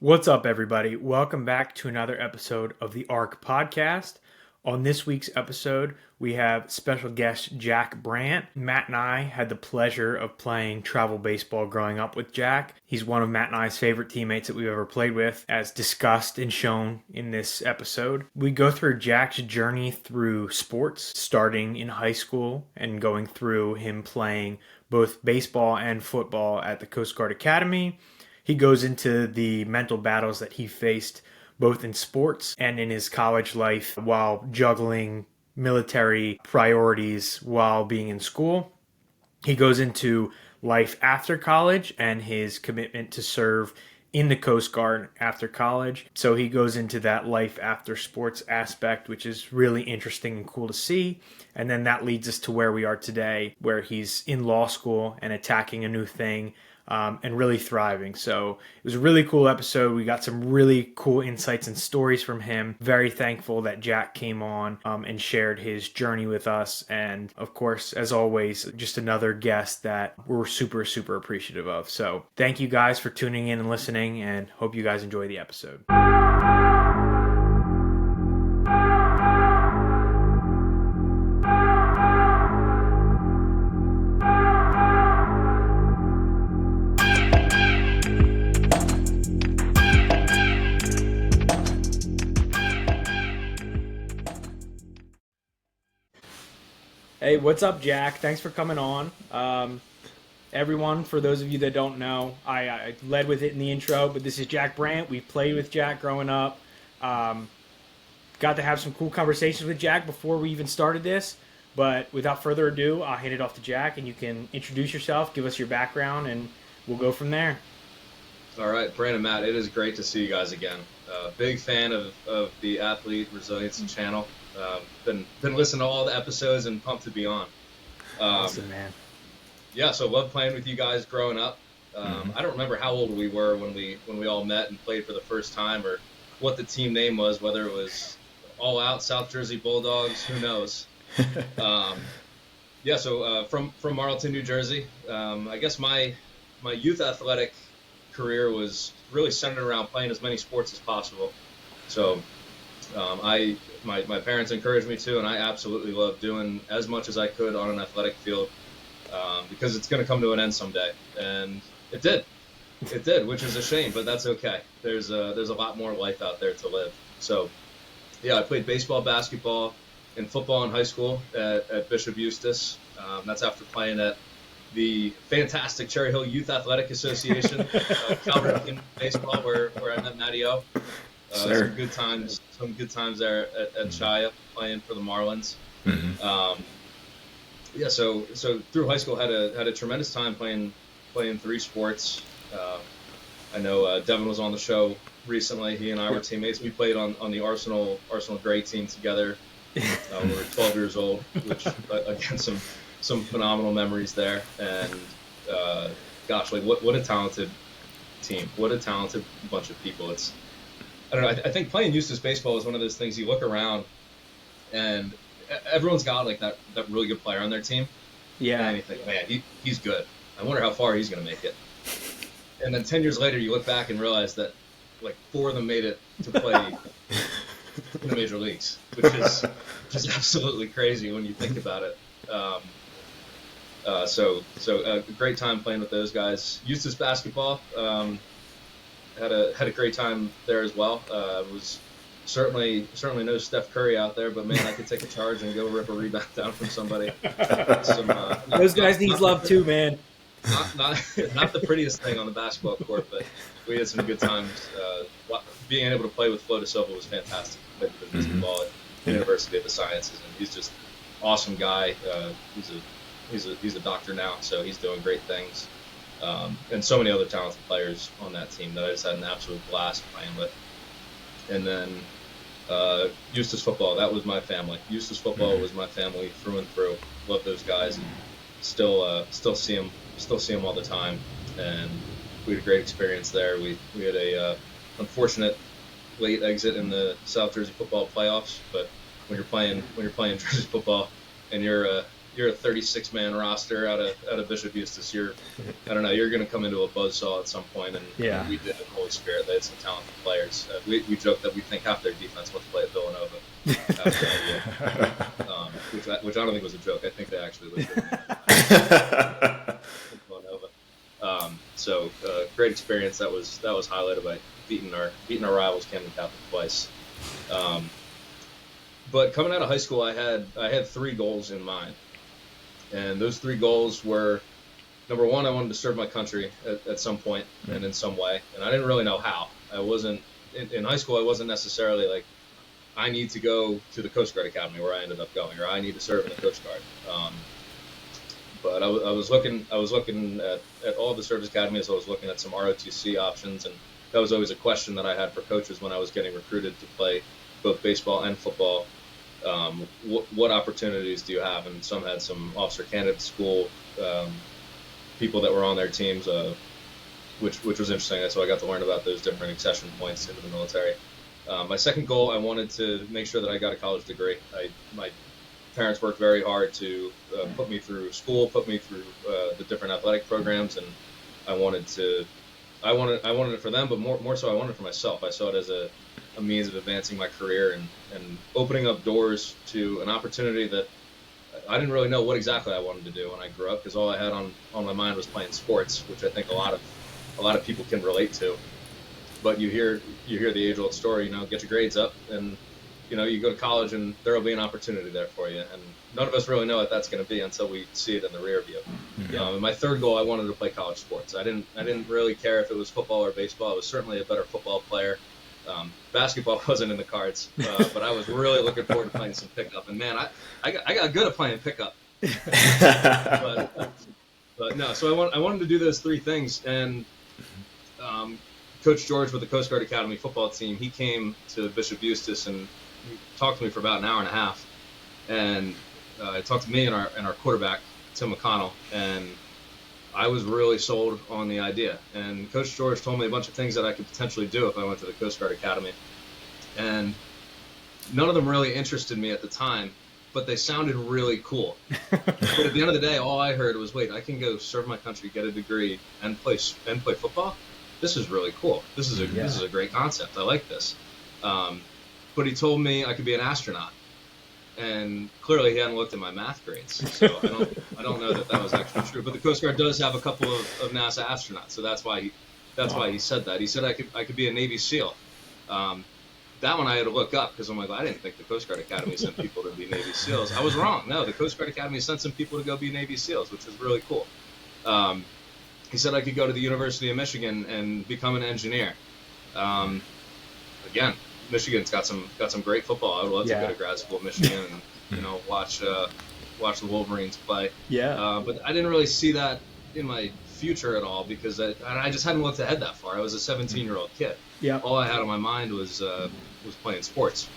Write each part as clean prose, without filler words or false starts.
What's up, everybody? Welcome back to another episode of the ARC podcast. On this week's episode, we have special guest Jack Brandt. Matt and I had the pleasure of playing travel baseball growing up with Jack. He's one of Matt and I's favorite teammates that we've ever played with, as discussed and shown in this episode. We go through Jack's journey through sports, starting in high school and going through him playing both baseball and football at the Coast Guard Academy. He goes into the mental battles that he faced both in sports and in his college life while juggling military priorities while being in school. He goes into life after college and his commitment to serve in the Coast Guard after college. So he goes into that life after sports aspect, which is really interesting and cool to see. And then that leads us to where we are today, where he's in law school and attacking a new thing. And really thriving. So it was a really cool episode. We got some really cool insights and stories from him. Very thankful that Jack came on and shared his journey with us. And of course, as always, just another guest that we're super, super appreciative of. So thank you guys for tuning in and listening, and hope you guys enjoy the episode. Hey, what's up, Jack? Thanks for coming on. Everyone, for those of you that don't know, I led with it in the intro, but this is Jack Brandt. We played with Jack growing up. Got to have some cool conversations with Jack before we even started this. But without further ado, I'll hand it off to Jack, and you can introduce yourself, give us your background, and we'll go from there. All right, Brandon, Matt, it is great to see you guys again. Big fan of the Athlete Resiliency channel. Been listening to all the episodes and pumped to be on. Awesome, man. Yeah, so love playing with you guys growing up. I don't remember how old we were when we all met and played for the first time, or what the team name was, whether it was All Out, South Jersey Bulldogs, who knows. So from Marlton, New Jersey. I guess my youth athletic career was really centered around playing as many sports as possible. So my parents encouraged me to, and I absolutely loved doing as much as I could on an athletic field, because it's going to come to an end someday, and it did, which is a shame, but that's okay. There's a lot more life out there to live. So yeah, I played baseball, basketball, and football in high school at Bishop Eustace. That's after playing at the fantastic Cherry Hill Youth Athletic Association, Calvert baseball, where I met Matty O. Some good times there at Shia playing for the Marlins. Mm-hmm. So through high school had a tremendous time playing three sports. I know Devin was on the show recently. He and I were teammates. We played on the Arsenal Gray team together. We were 12 years old, which again some phenomenal memories there. And gosh, like what a talented team! What a talented bunch of people! I don't know. I think playing Eustace baseball is one of those things you look around and everyone's got like that really good player on their team. Yeah. And you think, man, he's good. I wonder how far he's going to make it. And then 10 years later, you look back and realize that like 4 of them made it to play in the major leagues, which is just absolutely crazy when you think about it. So a great time playing with those guys. Eustace basketball. Had a great time there as well. Was certainly no Steph Curry out there, but man, I could take a charge and go rip a rebound down from somebody. Those guys need love too, man. Not the prettiest thing on the basketball court, but we had some good times. Being able to play with Flo DeSilva was fantastic. Played with basketball at the University of the Sciences, and he's just awesome guy. He's a doctor now, so he's doing great things. And so many other talented players on that team that I just had an absolute blast playing with. And then Eustace football, that was my family. Eustace football was my family through and through. Love those guys, and still see them all the time. And we had a great experience there. We had a unfortunate late exit in the South Jersey football playoffs, but when you're playing Jersey football and you're you're a 36-man roster out of Bishop Eustace. I don't know, you're going to come into a buzzsaw at some point, and we did in Holy Spirit. They had some talented players. We joke that we think half their defense wants to play at Villanova after that year, which I don't think was a joke. I think they actually lived in Villanova. So great experience. That was highlighted by beating our rivals, Camden Catholic, twice. But coming out of high school, I had 3 goals in mind. And those 3 goals were, number 1, I wanted to serve my country at some point and in some way. And I didn't really know how. I wasn't, in high school, I wasn't necessarily like, I need to go to the Coast Guard Academy where I ended up going, or I need to serve in the Coast Guard. But I was looking at all the service academies. I was looking at some ROTC options, and that was always a question that I had for coaches when I was getting recruited to play both baseball and football. What opportunities do you have? And some had some officer candidate school people that were on their teams, which was interesting. So I got to learn about those different accession points into the military. My second goal, I wanted to make sure that I got a college degree. My parents worked very hard to put me through school, put me through the different athletic programs, and I wanted it for them, but more so I wanted it for myself. I saw it as a means of advancing my career and opening up doors to an opportunity that I didn't really know what exactly I wanted to do when I grew up, because all I had on my mind was playing sports, which I think a lot of people can relate to. But you hear the age-old story, get your grades up, and you go to college and there will be an opportunity there for you. And none of us really know what that's going to be until we see it in the rear view. And my third goal, I wanted to play college sports. I didn't really care if it was football or baseball. I was certainly a better football player. Basketball wasn't in the cards, but I was really looking forward to playing some pickup. And man, I got good at playing pickup. but no, so I wanted to do those 3 things. And Coach George with the Coast Guard Academy football team, he came to Bishop Eustace and he talked to me for about an hour and a half. And he talked to me and our quarterback, Tim McConnell, and I was really sold on the idea. And Coach George told me a bunch of things that I could potentially do if I went to the Coast Guard Academy. And none of them really interested me at the time, but they sounded really cool. But at the end of the day, all I heard was, wait, I can go serve my country, get a degree, and play football? This is really cool. This is a great concept. I like this. But he told me I could be an astronaut. And clearly he hadn't looked at my math grades, so I don't know that was actually true. But the Coast Guard does have a couple of NASA astronauts, so that's why he said that. He said I could be a Navy SEAL. That one I had to look up because I'm like, well, I didn't think the Coast Guard Academy sent people to be Navy SEALs. I was wrong. No, the Coast Guard Academy sent some people to go be Navy SEAls, which is really cool. He said I could go to the University of Michigan and become an engineer. Again, Michigan's got some great football. I would love to go to grad school at Michigan and watch the Wolverines play. But I didn't really see that in my future at all because I just hadn't looked ahead that far. I was a 17-year-old kid. All I had on my mind was playing sports.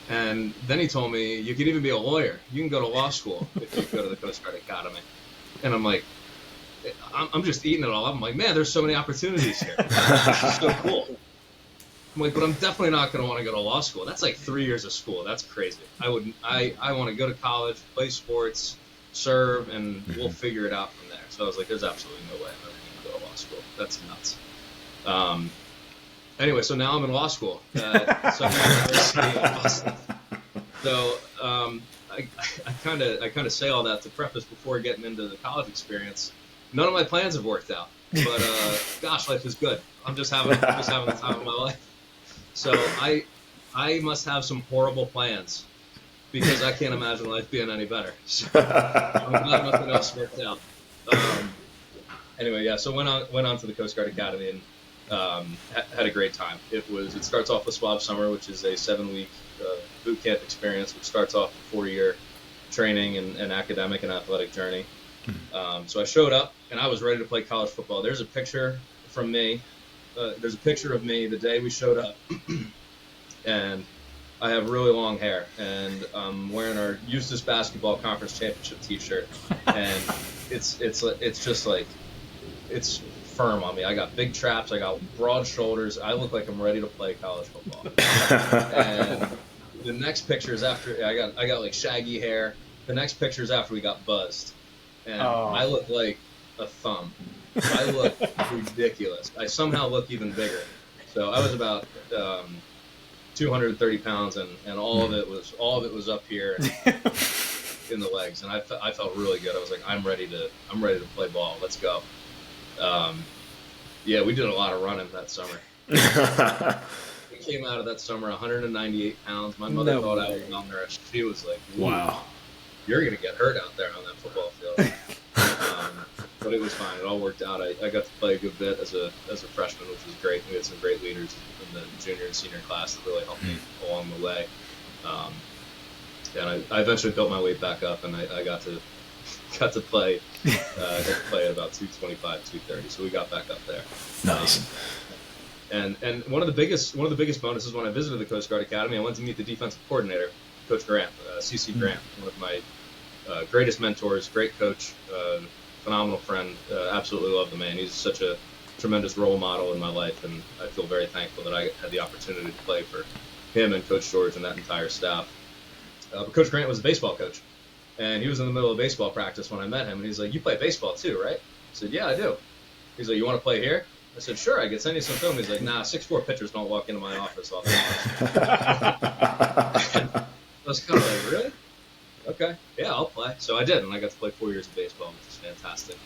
And then he told me you could even be a lawyer. You can go to law school if you go to the Coast Guard Academy. And I'm like, I'm just eating it all up. I'm like, man, there's so many opportunities here. This is so cool. I'm like, but I'm definitely not going to want to go to law school. That's like 3 years of school. That's crazy. I want to go to college, play sports, serve, and we'll figure it out from there. So I was like, there's absolutely no way I'm ever going to go to law school. That's nuts. Anyway, so now I'm in law school at Southern University in Boston. So I kind of say all that to preface before getting into the college experience. None of my plans have worked out, but gosh, life is good. I'm just having the time of my life. So I must have some horrible plans because I can't imagine life being any better. So I'm glad nothing else worked out. Anyway, yeah. So went on to the Coast Guard Academy and had a great time. It starts off with SWAB Summer, which is a 7-week boot camp experience, which starts off a 4-year training and academic and athletic journey. So I showed up and I was ready to play college football. There's a picture from me. There's a picture of me the day we showed up, and I have really long hair, and I'm wearing our Eustace Basketball Conference Championship T-shirt, and it's just like it's firm on me. I got big traps, I got broad shoulders. I look like I'm ready to play college football. And the next picture is after I got like shaggy hair. The next picture is after we got buzzed, and I look like a thumb. I look ridiculous. I somehow look even bigger. So I was about 230 pounds, and all of it was up here in the legs, and I felt really good. I was like, I'm ready to play ball. Let's go. Yeah, we did a lot of running that summer. We came out of that summer 198 pounds. My mother thought I was malnourished. She was like, "Wow, you're gonna get hurt out there on that football field." But it was fine. It all worked out. I got to play a good bit as a freshman, which was great. We had some great leaders in the junior and senior class that really helped me along the way. And I eventually built my weight back up, and I got to play at about 225, 230. So we got back up there. Nice. And one of the biggest bonuses when I visited the Coast Guard Academy, I went to meet the defensive coordinator, Coach Grant, C.C. Grant, one of my greatest mentors, great coach, phenomenal friend. Absolutely love the man. He's such a tremendous role model in my life, and I feel very thankful that I had the opportunity to play for him and Coach George and that entire staff. But Coach Grant was a baseball coach, and he was in the middle of baseball practice when I met him, and he's like, "You play baseball too, right?" I said, "Yeah, I do." He's like, "You want to play here?" I said, "Sure, I could send you some film." He's like, "Nah, 6'4" pitchers don't walk into my office all the time." I was kind of like, "Really? Okay, yeah, I'll play." So I did, and I got to play 4 years of baseball, which is fantastic.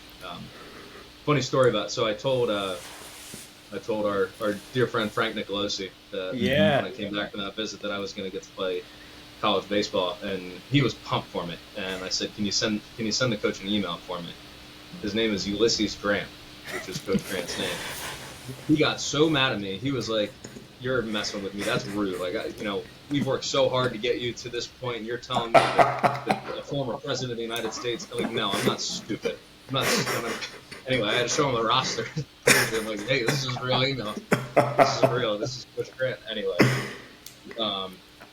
Funny story about, so I told our dear friend Frank Nicolosi that when I came back from that visit that I was going to get to play college baseball, and he was pumped for me. And I said, "Can you send the coach an email for me?" His name is Ulysses Grant, which is Coach Grant's name. He got so mad at me. He was like, "You're messing with me. That's rude. Like, we've worked so hard to get you to this point, and you're telling me that a former president of the United States." I'm like, "No, I'm not stupid. I'm not stupid." Anyway, I had to show him the roster. I'm like, "Hey, this is real email. This is real. This is Coach Grant." Anyway,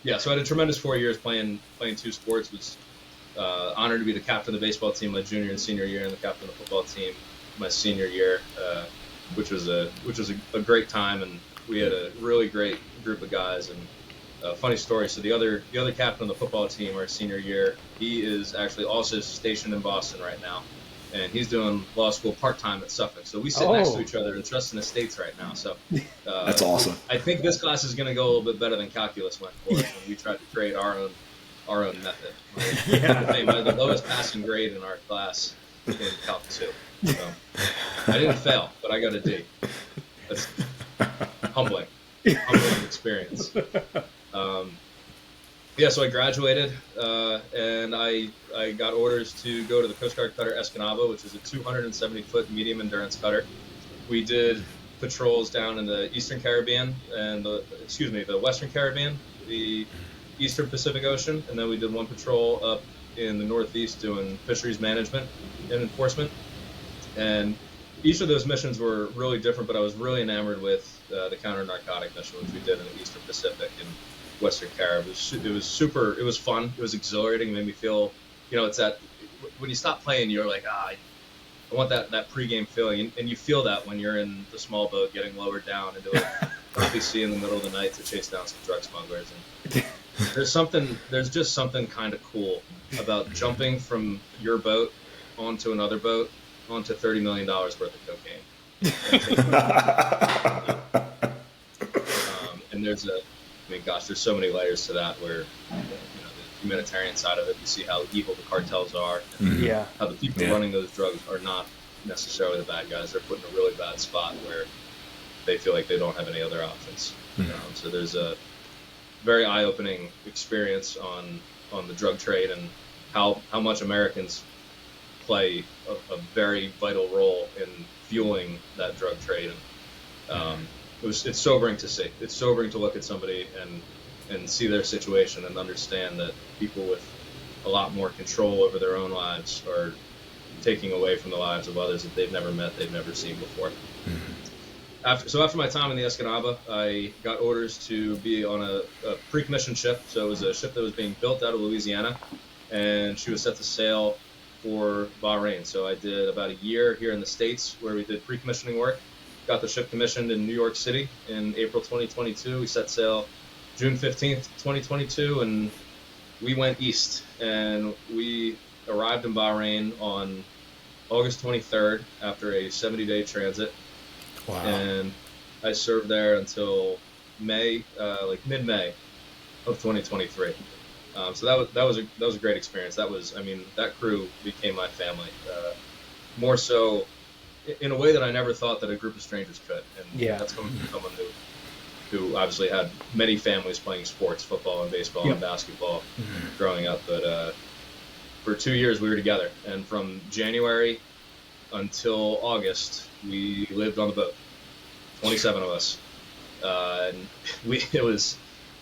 yeah. So I had a tremendous 4 years playing two sports. Was honored to be the captain of the baseball team my junior and senior year, and the captain of the football team my senior year, which was a great time, and we had a really great group of guys. And funny story. So the other captain of the football team our senior year, he is actually also stationed in Boston right now, and he's doing law school part-time at Suffolk. So we sit next to each other in Trustin Estates right now. So that's awesome. I think this class is going to go a little bit better than calculus went for us when we tried to create our own method. I had the lowest passing grade in our class in Calc 2. So I didn't fail, but I got a D. That's humbling experience. Yeah, so I graduated, and I got orders to go to the Coast Guard cutter Escanaba, which is a 270-foot medium endurance cutter. We did patrols down in the Eastern Caribbean and the Western Caribbean, the Eastern Pacific Ocean, and then we did one patrol up in the Northeast doing fisheries management and enforcement. And each of those missions were really different, but I was really enamored with the counter-narcotic mission, which we did in the Eastern Pacific and Western Caribbean. It was fun. It was exhilarating. It made me feel, it's that when you stop playing, you're like, I want that pregame feeling. And you feel that when you're in the small boat getting lowered down into a coffee sea in the middle of the night to chase down some drug smugglers. And there's just something kind of cool about jumping from your boat onto another boat onto $30 million worth of cocaine. And there's so many layers to that where, the humanitarian side of it, you see how evil the cartels are, and how the people running those drugs are not necessarily the bad guys. They're put in a really bad spot where they feel like they don't have any other options. So there's a very eye-opening experience on the drug trade and how much Americans play a very vital role in fueling that drug trade. And it's sobering to see. It's sobering to look at somebody and see their situation and understand that people with a lot more control over their own lives are taking away from the lives of others that they've never met, they've never seen before. After my time in the Escanaba, I got orders to be on a pre-commissioned ship. So it was a ship that was being built out of Louisiana, and she was set to sail for Bahrain. So I did about a year here in the States where we did pre-commissioning work. Got the ship commissioned in New York City in April 2022. We set sail June 15th, 2022, and we went east, and we arrived in Bahrain on August 23rd after a 70-day transit. Wow. And I served there until May, like mid-May of 2023. So that was a great experience. That crew became my family. More so in a way that I never thought that a group of strangers could. And that's coming from someone who obviously had many families playing sports, football and baseball and basketball growing up. But for 2 years we were together, and from January until August we lived on the boat, 27 of us. And it was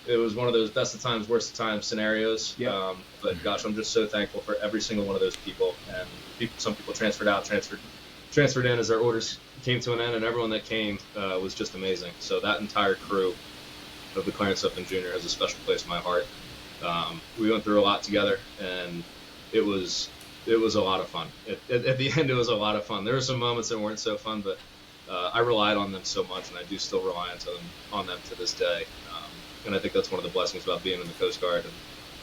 one of those best of times, worst of times scenarios. But gosh, I'm just so thankful for every single one of those people. And some people transferred out, transferred in as their orders came to an end, and everyone that came was just amazing. So that entire crew of the Clarence Upton Jr. has a special place in my heart. We went through a lot together, and it was a lot of fun. At the end, it was a lot of fun. There were some moments that weren't so fun, but I relied on them so much, and I do still rely on them to this day. And I think that's one of the blessings about being in the Coast Guard and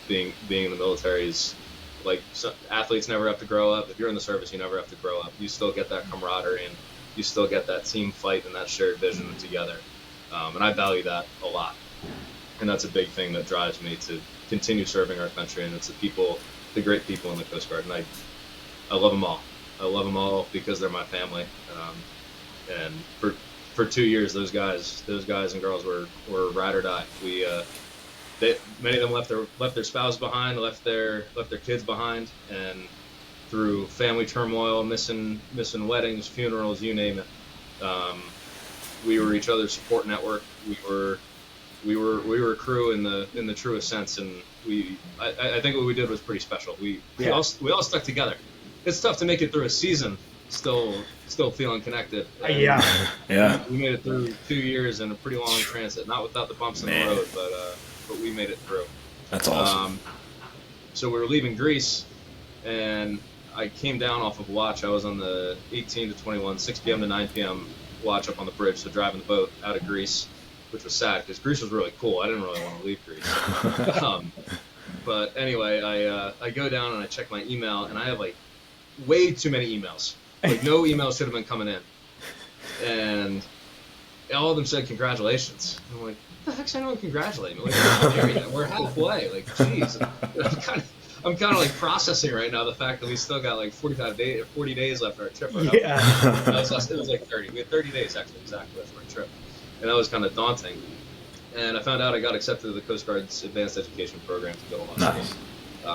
being in the military is, like, athletes never have to grow up. If you're in the service, you never have to grow up. You still get that camaraderie, and you still get that team fight and that shared vision together. And I value that a lot. And that's a big thing that drives me to continue serving our country. And it's the great people in the Coast Guard. And I love them all. I love them all because they're my family. And for 2 years, those guys and girls were ride or die. Many of them left their spouse behind, left their kids behind, and through family turmoil, missing weddings, funerals, you name it, we were each other's support network. We were a crew in the truest sense, and I think what we did was pretty special. We all stuck together. It's tough to make it through a season still feeling connected. And we made it through 2 years in a pretty long transit, not without the bumps in the road, but we made it through. That's awesome. So we were leaving Greece, and I came down off of watch. I was on the 18 to 21, 6 p.m. to 9 p.m. watch up on the bridge, so driving the boat out of Greece, which was sad because Greece was really cool. I didn't really want to leave Greece. But anyway, I go down and I check my email, and I have like way too many emails. Like no emails should have been coming in. And all of them said congratulations. I'm like, what the heck's anyone congratulating me? Like, we're not there yet. We're halfway. Like, jeez. I'm kind of like processing right now the fact that we still got like 40 days left for our trip. It was like 30. We had 30 days actually exactly left for our trip. And that was kind of daunting. And I found out I got accepted to the Coast Guard's advanced education program to go to law school.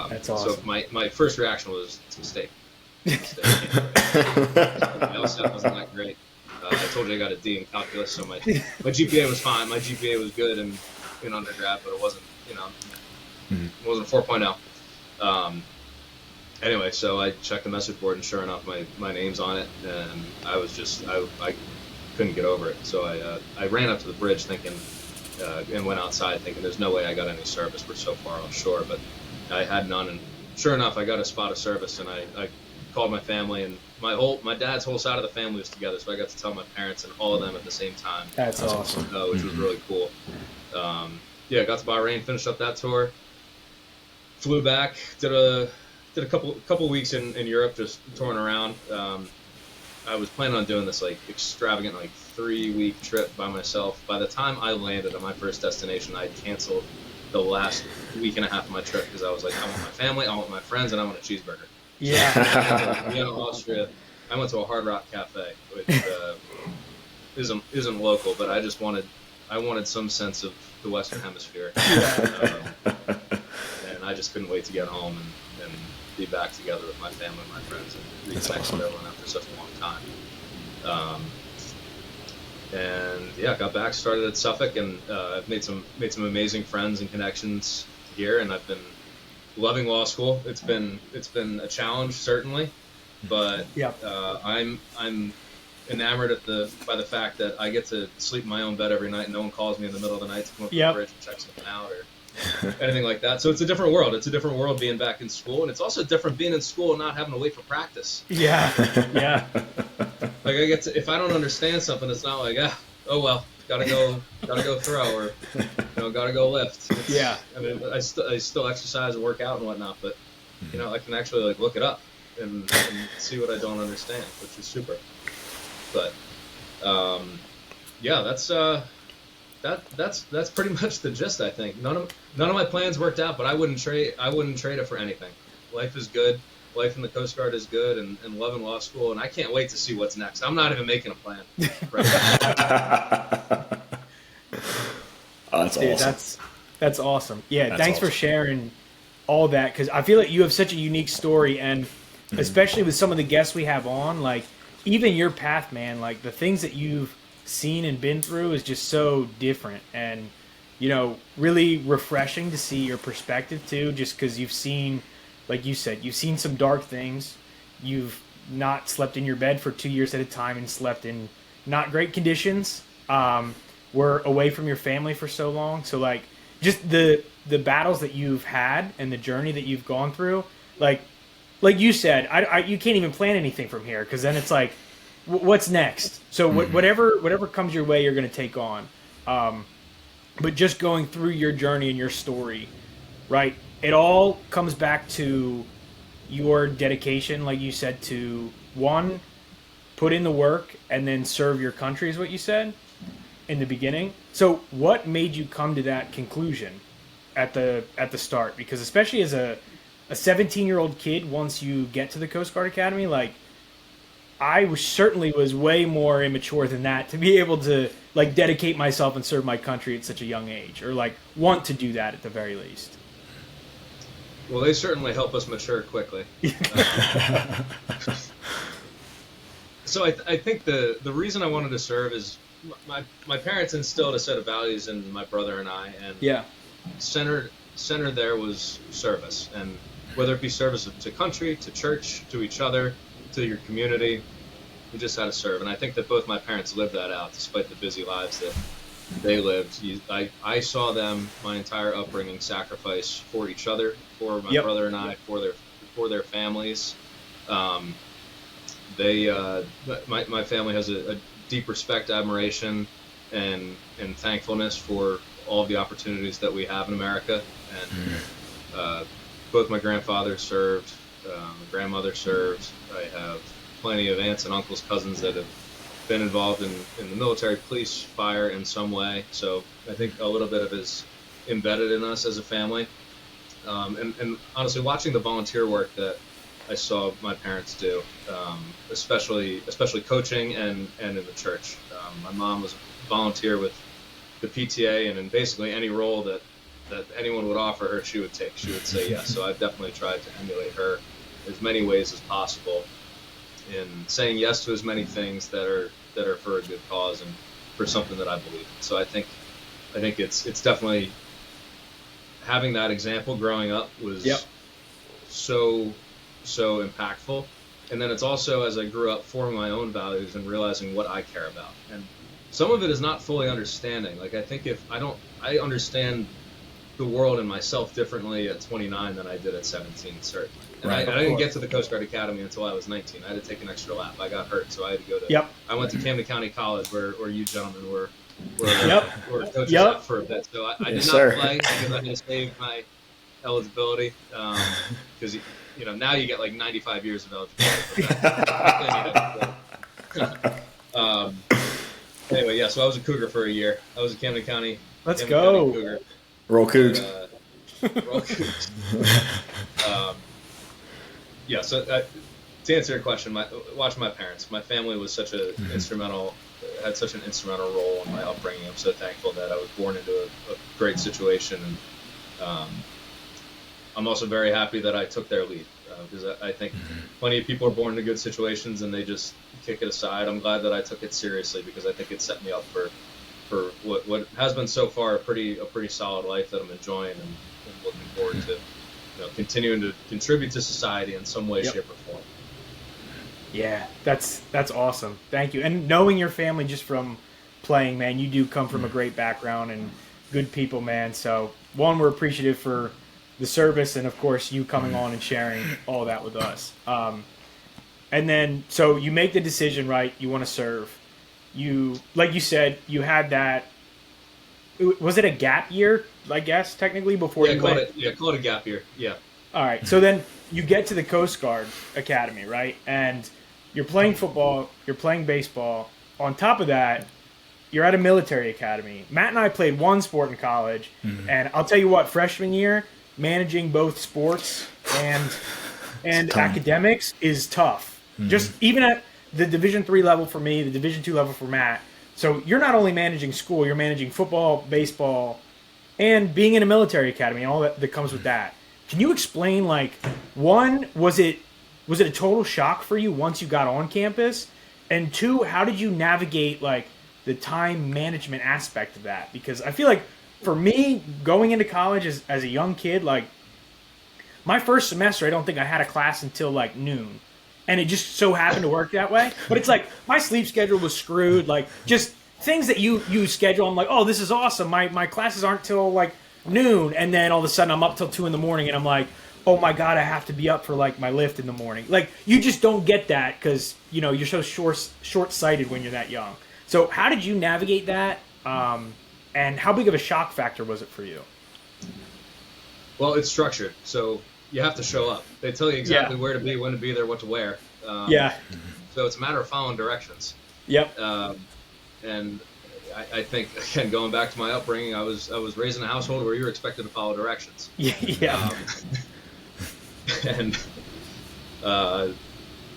That's awesome. So my first reaction was, it's a mistake. My LSAT wasn't that great. I told you I got a D in calculus, so my GPA was fine. My GPA was good in undergrad, but it wasn't, it wasn't 4.0. Anyway, so I checked the message board, and sure enough, my name's on it, and I was just, I couldn't get over it. So I ran up to the bridge thinking, and went outside thinking, there's no way I got any service. We're so far offshore, but I had none. And sure enough, I got a spot of service, and I called my family, and my dad's whole side of the family was together, so I got to tell my parents and all of them at the same time. That's awesome. Which was really cool. Got to Bahrain, finished up that tour, flew back, did a couple weeks in Europe, just touring around. I was planning on doing this like extravagant 3-week trip by myself. By the time I landed at my first destination, I canceled the last week and a half of my trip because I was like, I want my family, I want my friends, and I want a cheeseburger. Vienna, Austria. I went to a Hard Rock Cafe, which isn't local, but I wanted some sense of the Western Hemisphere, and I just couldn't wait to get home and be back together with my family and my friends and reconnect with everyone after such a long time. Got back, started at Suffolk, and I've made some amazing friends and connections here, and I've been loving law school. It's been a challenge, certainly, but I'm enamored by the fact that I get to sleep in my own bed every night, and no one calls me in the middle of the night to come up to the bridge and check something out or anything like that. So it's a different world. It's a different world being back in school, and it's also different being in school and not having to wait for practice. Yeah. Like I get to, if I don't understand something, it's not like, oh well, gotta go throw, or gotta go lift. Yeah. I mean, I still exercise and work out and whatnot, but I can actually like look it up and see what I don't understand, which is super. But yeah, that's pretty much the gist. I think none of my plans worked out, but I wouldn't trade it for anything. Life is good. Life in the Coast Guard is good, and loving law school, and I can't wait to see what's next. I'm not even making a plan right now. Oh, that's Dude, awesome. that's awesome. Yeah, That's thanks for awesome. sharing all that, because I feel like you have such a unique story, and especially with some of the guests we have on, like even your path, man, like the things that you've seen and been through is just so different, and really refreshing to see your perspective too, just because you've seen, like you said, you've seen some dark things. You've not slept in your bed for 2 years at a time and slept in not great conditions. Were away from your family for so long. So like just the battles that you've had and the journey that you've gone through, like you said, you can't even plan anything from here, because then it's like, what's next? So whatever comes your way, you're going to take on. But just going through your journey and your story, right? It all comes back to your dedication, like you said, to one, put in the work and then serve your country, is what you said in the beginning. So what made you come to that conclusion at the start? Because especially as a 17-year-old kid, once you get to the Coast Guard Academy, like certainly was way more immature than that to be able to like dedicate myself and serve my country at such a young age, or like want to do that at the very least. Well, they certainly help us mature quickly. So I think the reason I wanted to serve is my parents instilled a set of values in my brother and I, and Yeah. centered there was service, and whether it be service to country, to church, to each other, to your community, we just had to serve. And I think that both my parents lived that out, despite the busy lives that they lived. I saw them my entire upbringing sacrifice for each other, for my Yep. brother and I, for their families. They my family has a deep respect, admiration, and thankfulness for all of the opportunities that we have in America. And both my grandfathers served, my grandmother served. I have plenty of aunts and uncles, cousins that have been involved in the military, police, fire in some way. So I think a little bit of it is embedded in us as a family. And honestly, watching the volunteer work that I saw my parents do, especially coaching and in the church. My mom was a volunteer with the PTA, and in basically any role that anyone would offer her, she would take. She would say yes. So I've definitely tried to emulate her as many ways as possible in saying yes to as many things that are for a good cause and for something that I believe in. So I think it's definitely having that example growing up was Yep. so impactful. And then it's also, as I grew up, forming my own values and realizing what I care about. And some of it is not fully understanding. Like I think I understand the world and myself differently at 29 than I did at 17, certainly. And Right. I didn't get to the Coast Guard Academy until I was 19. I had to take an extra lap. I got hurt, so I had to go to. Yep. I went to Camden County College, where you gentlemen were Yep. coaches Yep. at for a bit. So I did Yes, not sir. play because I had to save my eligibility. Because now you get like 95 years of eligibility. Anyway, yeah. So I was a Cougar for a year. I was a Camden County. Let's Camden go. County Cougar. Roll Cougs. Roll Cougs. Yeah. So to answer your question, watching my parents, my family was such a had such an instrumental role in my upbringing. I'm so thankful that I was born into a great situation, and I'm also very happy that I took their lead, because I think plenty of people are born into good situations and they just kick it aside. I'm glad that I took it seriously, because I think it set me up for what has been so far a pretty solid life that I'm enjoying, and looking forward to continuing to contribute to society in some way, Yep. shape, or form. Yeah, that's awesome. Thank you. And knowing your family just from playing, man, you do come from a great background and good people, man. So one, we're appreciative for the service, and of course you coming on and sharing all that with us. And then, so you make the decision, right? You want to serve. like you said, you had that. Was it a gap year? I guess technically before you went. Call it a gap year. Yeah. All right. So then you get to the Coast Guard Academy, right? And you're playing football, you're playing baseball. On top of that, you're at a military academy. Matt and I played one sport in college, and I'll tell you what, freshman year, managing both sports and academics is tough. Just even at the Division III level for me, the Division II level for Matt. So you're not only managing school, you're managing football, baseball, and being in a military academy and all that comes with that. Can you explain, like, one, was it a total shock for you once you got on campus? And two, how did you navigate, like, the time management aspect of that? Because I feel like for me, going into college as a young kid, like, my first semester, I don't think I had a class until, like, noon. And it just so happened to work that way. But it's like, my sleep schedule was screwed. Like, just things that you schedule, I'm like, oh, this is awesome. My classes aren't till, like, noon. And then all of a sudden, I'm up till 2 in the morning, and I'm like, oh, my God, I have to be up for, like, my lift in the morning. Like, you just don't get that because, you know, you're so short-sighted when you're that young. So how did you navigate that? And how big of a shock factor was it for you? Well, it's structured. So you have to show up. They tell you exactly where to be, when to be there, what to wear. So it's a matter of following directions. Yep. And I think, again, going back to my upbringing, I was raised in a household where you were expected to follow directions. Yeah. And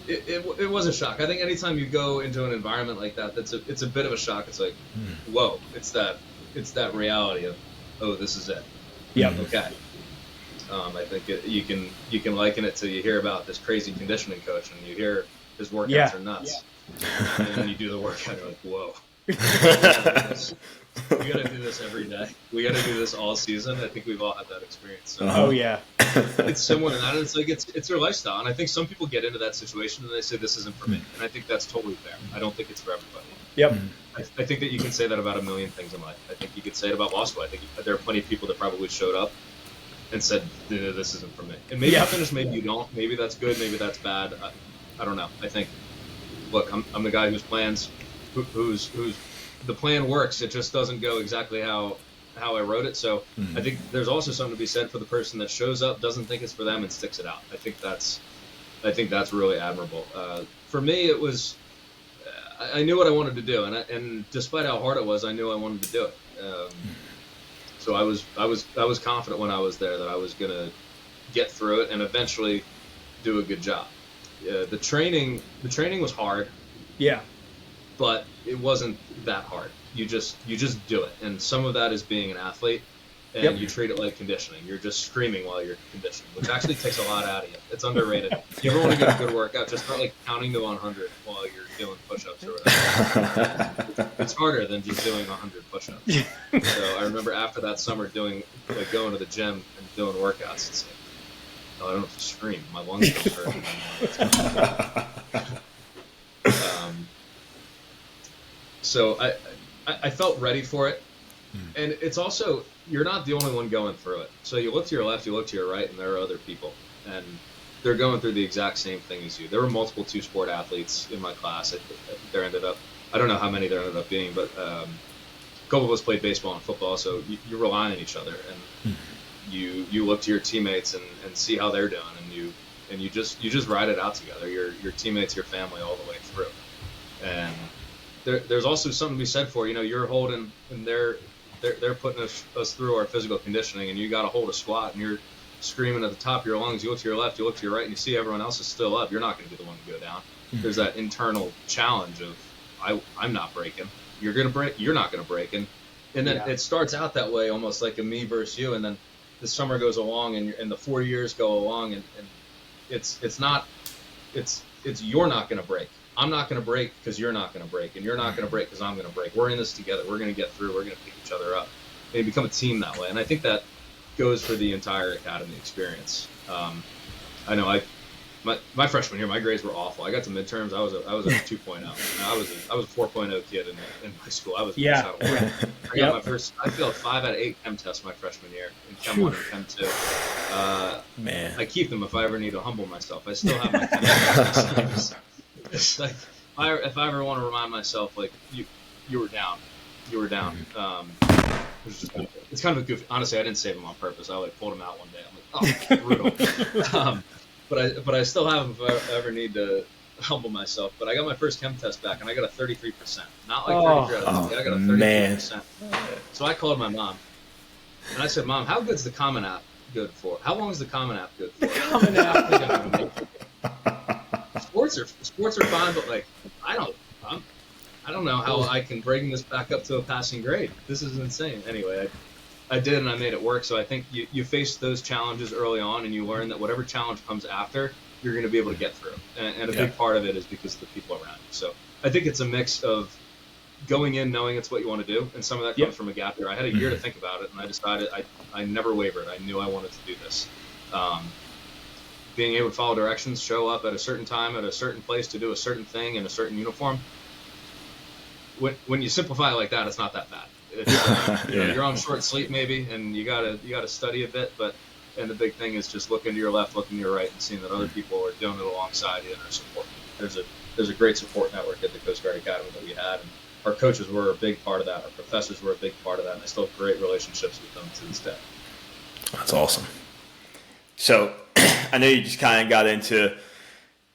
it was a shock. I think anytime you go into an environment like that, it's a bit of a shock. It's like, whoa, it's that reality of, oh, this is it. Yeah. Okay. I think you can liken it to, you hear about this crazy conditioning coach and you hear his workouts are nuts. And then you do the workout, you're like, whoa. We gotta do this every day. We gotta do this all season. I think we've all had that experience. So Oh yeah. it's similar to that. It's like it's their lifestyle, and I think some people get into that situation and they say this isn't for me, and I think that's totally fair. I don't think it's for everybody. Yep. I think that you can say that about a million things in life. I think you could say it about law school. I think there are plenty of people that probably showed up and said, this isn't for me. And maybe you finish, maybe you don't. Maybe that's good, maybe that's bad. I don't know. I think, look, I'm the guy whose plans, who's the plan works. It just doesn't go exactly how I wrote it. So I think there's also something to be said for the person that shows up, doesn't think it's for them, and sticks it out. I think that's really admirable. For me, it was, I knew what I wanted to do, and despite how hard it was, I knew I wanted to do it. So I was confident when I was there that I was gonna get through it and eventually do a good job. The training was hard. Yeah. But it wasn't that hard. You just do it, and some of that is being an athlete, and you treat it like conditioning. You're just screaming while you're conditioning, which actually takes a lot out of you. It's underrated. If you ever want to get a good workout, just start like counting to 100 while you're doing push-ups or whatever. It's harder than just doing 100 push-ups. So I remember after that summer going to the gym and doing workouts. It's like, oh, I don't have to scream. My lungs don't hurt. So I felt ready for it, and it's also, you're not the only one going through it. So you look to your left, you look to your right, and there are other people, and they're going through the exact same thing as you. There were multiple two-sport athletes in my class. I think I don't know how many there ended up being, but a couple of us played baseball and football, so you rely on each other, and you look to your teammates and see how they're doing, and you just ride it out together. Your teammates, your family, all the way through, and there's also something to be said for, you're holding, and they're putting us through our physical conditioning, and you got to hold a squat, and you're screaming at the top of your lungs. You look to your left, you look to your right, and you see everyone else is still up. You're not going to be the one to go down. There's that internal challenge of, I'm not breaking. You're going to break. You're not going to break. And then it starts out that way, almost like a me versus you. And then the summer goes along, and the 4 years go along, and it's you're not going to break. I'm not going to break because you're not going to break, and you're not going to break because I'm going to break. We're in this together. We're going to get through. We're going to pick each other up. And you become a team that way. And I think that goes for the entire academy experience. I know my freshman year, my grades were awful. I got to midterms. I was a 2.0. I was a 4.0 kid in my school. I was I got my first. I failed 5 out of 8 chem tests my freshman year in Chem 1 and Chem 2. Man, I keep them if I ever need to humble myself. I still have my chem tests. It's like, if I ever want to remind myself, like, you were down. You were down. It's kind of a goofy. Honestly, I didn't save him on purpose. I like pulled him out one day. I'm like, oh, brutal. But I still haven't ever need to humble myself. But I got my first chem test back, and I got a 33%. Not like 33 out of 50. I got a 33%. So I called my mom, and I said, Mom, how good's the Common App good for? How long is the Common App good for? The Common App. Sports are fine, but like I don't know how I can bring this back up to a passing grade. This is insane. Anyway, I did, and I made it work. So I think you face those challenges early on, and you learn that whatever challenge comes after, you're going to be able to get through. And a big part of it is because of the people around you. So I think it's a mix of going in knowing it's what you want to do, and some of that comes from a gap year. I had a year to think about it, and I decided I never wavered. I knew I wanted to do this. Being able to follow directions, show up at a certain time, at a certain place to do a certain thing in a certain uniform. When you simplify it like that, it's not that bad. You're on short sleep maybe, and you gotta study a bit. And the big thing is just looking to your left, looking to your right, and seeing that other people are doing it alongside you and are supporting you. There's a great support network at the Coast Guard Academy that we had, and our coaches were a big part of that. Our professors were a big part of that, and I still have great relationships with them to this day. That's awesome. So I know you just kind of got into,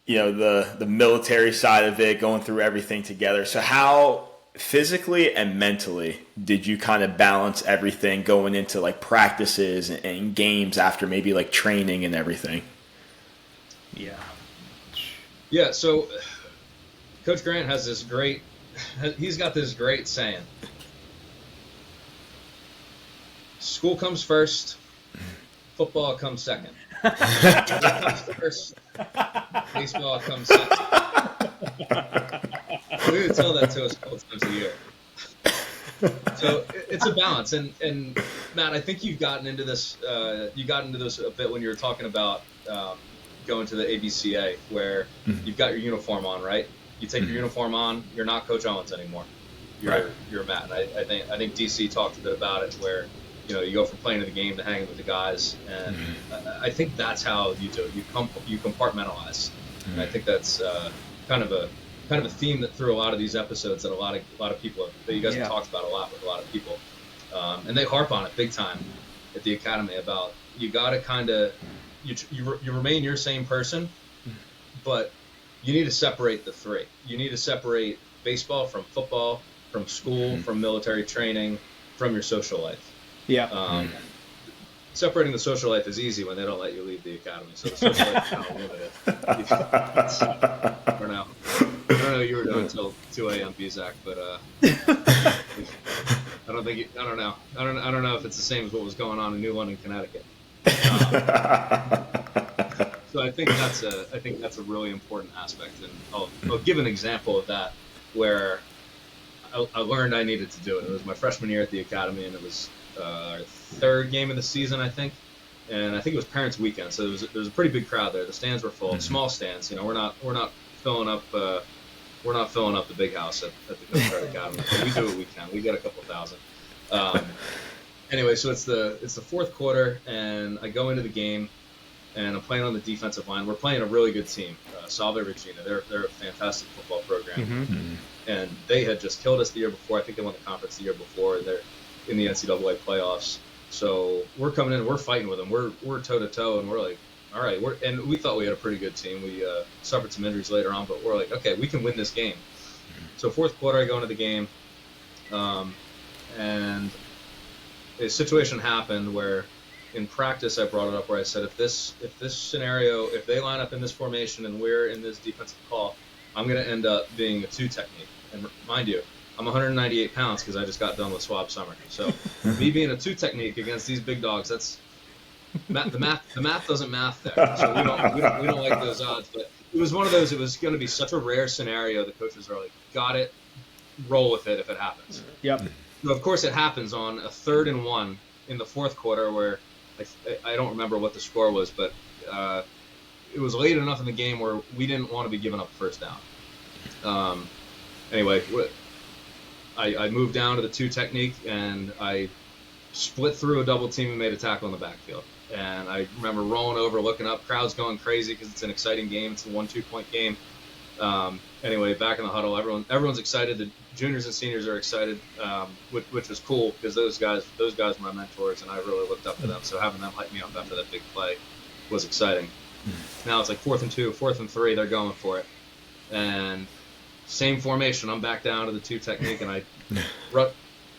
the military side of it, going through everything together. So how physically and mentally did you kind of balance everything going into like practices and games after maybe like training and everything? Yeah. So Coach Grant has he's got this great saying. School comes first, football comes second. Comes first, baseball comes second. We would tell that to us both times a year. So it's a balance, and Matt, I think you've gotten into this. You got into this a bit when you were talking about going to the ABCA, where you've got your uniform on, right? You take your uniform on, you're not Coach Owens anymore. You're Matt. And I think DC talked a bit about it, where you go from playing the game to hanging with the guys, and I think that's how you do it. You compartmentalize, and I think that's kind of a theme that through a lot of these episodes that a lot of people that you guys have talked about a lot with a lot of people, and they harp on it big time at the academy about you got to kind of you remain your same person, but you need to separate the three. You need to separate baseball from football, from school, from military training, from your social life. Separating the social life is easy when they don't let you leave the academy. So the social life is kind of limited. I don't know what you were doing until 2 a.m. BZAC, but I don't know if it's the same as what was going on in New London, Connecticut. So I think that's a really important aspect, and I'll give an example of that where I learned I needed to do it. It was my freshman year at the academy, and it was our third game of the season, I think, and I think it was Parents' Weekend, so there was a pretty big crowd there. The stands were full, small stands. We're not filling up the big house at the Coast Guard Academy. But we do what we can. We get a couple thousand. Anyway, so it's the fourth quarter, and I go into the game, and I'm playing on the defensive line. We're playing a really good team, Salve Regina. They're a fantastic football program, and they had just killed us the year before. I think they won the conference the year before. They're in the NCAA playoffs. So we're coming in, we're fighting with them. We're toe to toe, and we're like, all right. And we thought we had a pretty good team. We suffered some injuries later on, but we're like, okay, we can win this game. So fourth quarter, I go into the game, and a situation happened where in practice I brought it up where I said, if this scenario, if they line up in this formation and we're in this defensive call, I'm going to end up being a 2 technique. And mind you, I'm 198 pounds because I just got done with swab summer. So me being a 2 technique against these big dogs, that's the math doesn't math there. So we don't like those odds. But it was one of those. It was going to be such a rare scenario. The coaches are like, got it, roll with it if it happens. Yep. So of course it happens on a 3rd and 1 in the fourth quarter where I don't remember what the score was, but it was late enough in the game where we didn't want to be giving up first down. Anyway, I moved down to the 2 technique, and I split through a double team and made a tackle in the backfield. And I remember rolling over, looking up, crowd's going crazy because it's an exciting game. It's a 1-2 point game. anyway, back in the huddle, everyone's excited. The juniors and seniors are excited, which was cool because those guys were my mentors, and I really looked up to them. So having them hype me up after that big play was exciting. Now it's like 4th and 2, 4th and 3. They're going for it, and same formation. I'm back down to the 2 technique, and I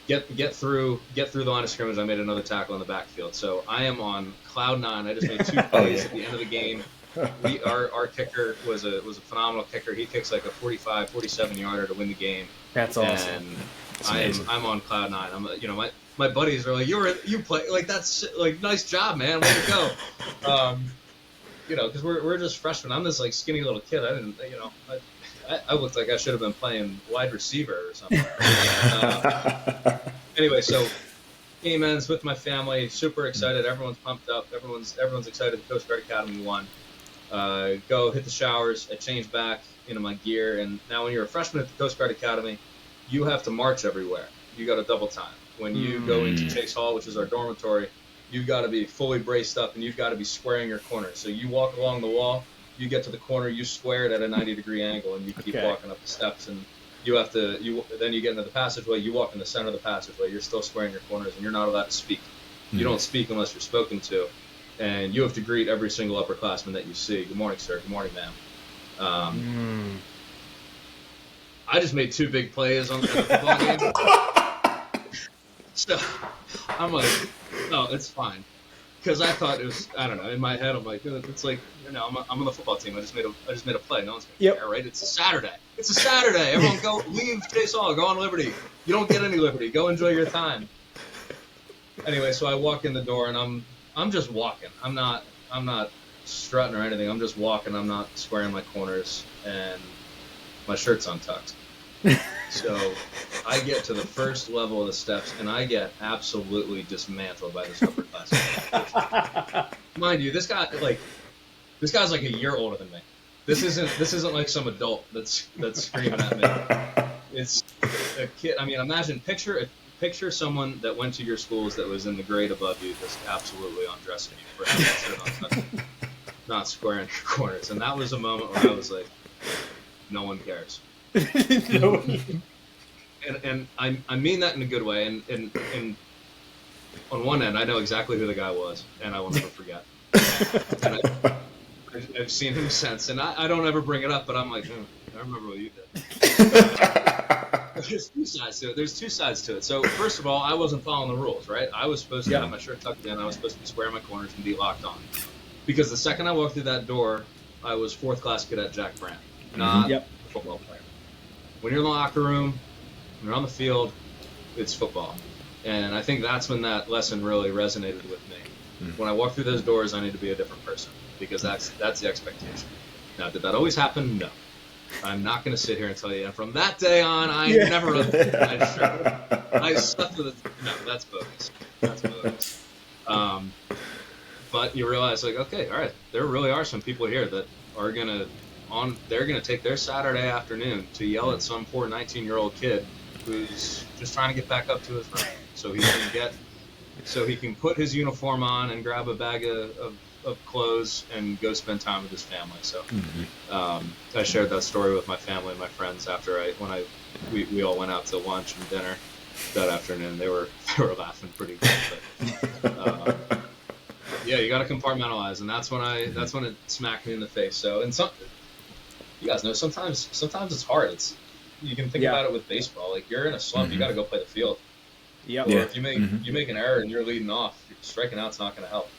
get through the line of scrimmage. I made another tackle in the backfield, so I am on cloud 9. I just made 2 plays at the end of the game. Our kicker was a phenomenal kicker. He kicks like a 45, 47 yarder to win the game. That's awesome. And I'm on cloud 9. I'm my buddies are like, you play like that's like nice job, man, way to go. Because we're just freshmen. I'm this like skinny little kid. I didn't, I looked like I should have been playing wide receiver or something. Anyway, so game ends with my family, super excited. Everyone's pumped up. Everyone's excited. The Coast Guard Academy won. Go hit the showers. I change back into my gear. And now when you're a freshman at the Coast Guard Academy, you have to march everywhere. You got to double time. When you go into Chase Hall, which is our dormitory, you've got to be fully braced up and you've got to be squaring your corners. So you walk along the wall, you get to the corner, you square it at a 90-degree angle, and you keep walking up the steps. And you have to, then you get into the passageway, you walk in the center of the passageway, you're still squaring your corners, and you're not allowed to speak. You don't speak unless you're spoken to. And you have to greet every single upperclassman that you see. Good morning, sir. Good morning, ma'am. I just made 2 big plays on the football game. So I'm like, no, it's fine. Because I thought it was, I don't know, in my head, I'm like, it's like, I'm on the football team. I just made a play. No one's going to care, right? It's a Saturday. Everyone go, leave Chase Hall, go on Liberty. You don't get any Liberty. Go enjoy your time. Anyway, so I walk in the door, and I'm just walking. I'm not strutting or anything. I'm just walking. I'm not squaring my corners, and my shirt's untucked. So I get to the first level of the steps, and I get absolutely dismantled by this upperclassman. Mind you, this guy's like a year older than me. This isn't like some adult that's screaming at me. It's a kid. I mean, imagine picture someone that went to your schools that was in the grade above you, just absolutely undressing you for having not squaring your corners. And that was a moment where I was like, no one cares. And I mean that in a good way. And on one end, I know exactly who the guy was, and I will never forget. And I've seen him since, and I don't ever bring it up, but I'm like, I remember what you did. There's 2 sides to it. So first of all, I wasn't following the rules, right? I was supposed to have my shirt tucked in. I was supposed to be squaring my corners and be locked on. Because the second I walked through that door, I was 4th class cadet Jack Brandt, not a football player. When you're in the locker room, when you're on the field, it's football. And I think that's when that lesson really resonated with me. When I walk through those doors, I need to be a different person, because that's the expectation. Now, did that always happen? No. I'm not going to sit here and tell you. And from that day on, I never I slept with it. No, that's bogus. That's bogus. But you realize, like, okay, all right, there really are some people here that are they're gonna take their Saturday afternoon to yell at some poor 19-year-old kid who's just trying to get back up to his room, so he can put his uniform on and grab a bag of clothes and go spend time with his family. So I shared that story with my family and my friends after we all went out to lunch and dinner that afternoon. They were laughing pretty good. But, yeah, you got to compartmentalize, and that's when it smacked me in the face. So, and you guys know, sometimes it's hard. You can think about it with baseball. Like, you're in a slump, you got to go play the field. Or if you make an error and you're leading off, striking out's not going to help.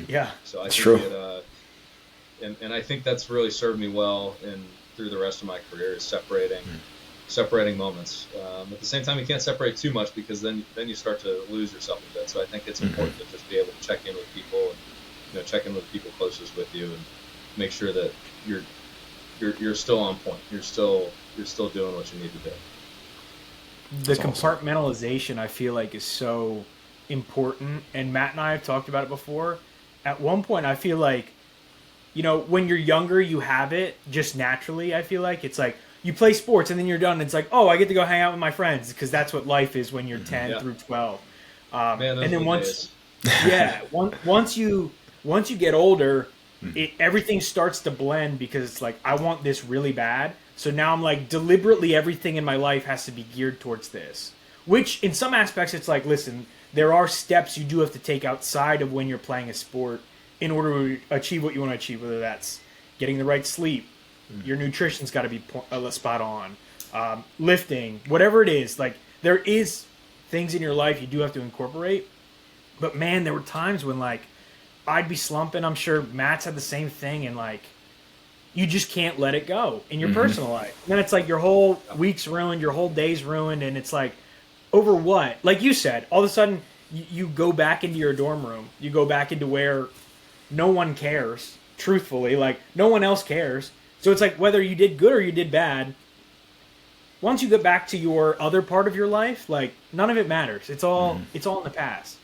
Yeah, so I think and I think that's really served me well through the rest of my career, is separating moments. At the same time, you can't separate too much, because then you start to lose yourself a bit. So I think it's important to just be able to check in with people, and check in with the people closest with you, and make sure that you're still on point. You're still doing what you need to do. The compartmentalization, I feel like, is so important, and Matt and I have talked about it before. At one point, I feel like, when you're younger, you have it just naturally. I feel like it's like you play sports and then you're done. It's like, oh, I get to go hang out with my friends, because that's what life is when you're 10 through 12. Man, and then once you get older, everything starts to blend, because it's like, I want this really bad, So now I'm like, deliberately everything in my life has to be geared towards this. Which in some aspects it's like, listen, there are steps you do have to take outside of when you're playing a sport in order to achieve what you want to achieve, whether that's getting the right sleep, your nutrition's got to be spot on, lifting, whatever it is. Like, there is things in your life you do have to incorporate. But man, there were times when like I'd be slumping. I'm sure Matt's had the same thing, and like you just can't let it go in your personal life. And then it's like your whole week's ruined, your whole day's ruined, and it's like, over what? Like you said, all of a sudden you go back into your dorm room. You go back into where no one cares, truthfully. Like, no one else cares. So it's like, whether you did good or you did bad, once you get back to your other part of your life, like, none of it matters. It's all in the past.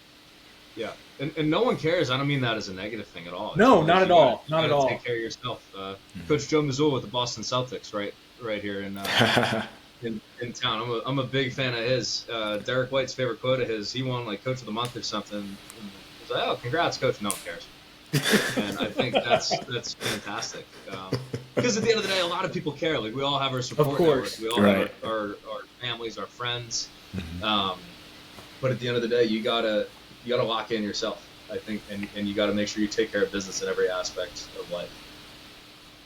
Yeah. And no one cares. I don't mean that as a negative thing at all. No, not at all. Not at all. Take care of yourself. Coach Joe Mazzulla with the Boston Celtics, right here in town. I'm a big fan of his. Derek White's favorite quote of his. He won like Coach of the Month or something. And he's like, "Oh, congrats, Coach." No one cares. And I think that's fantastic. Because at the end of the day, a lot of people care. Like, we all have our support Of course. network. We all have our families, our friends. But at the end of the day, you gotta lock in yourself, I think, and you gotta make sure you take care of business in every aspect of life.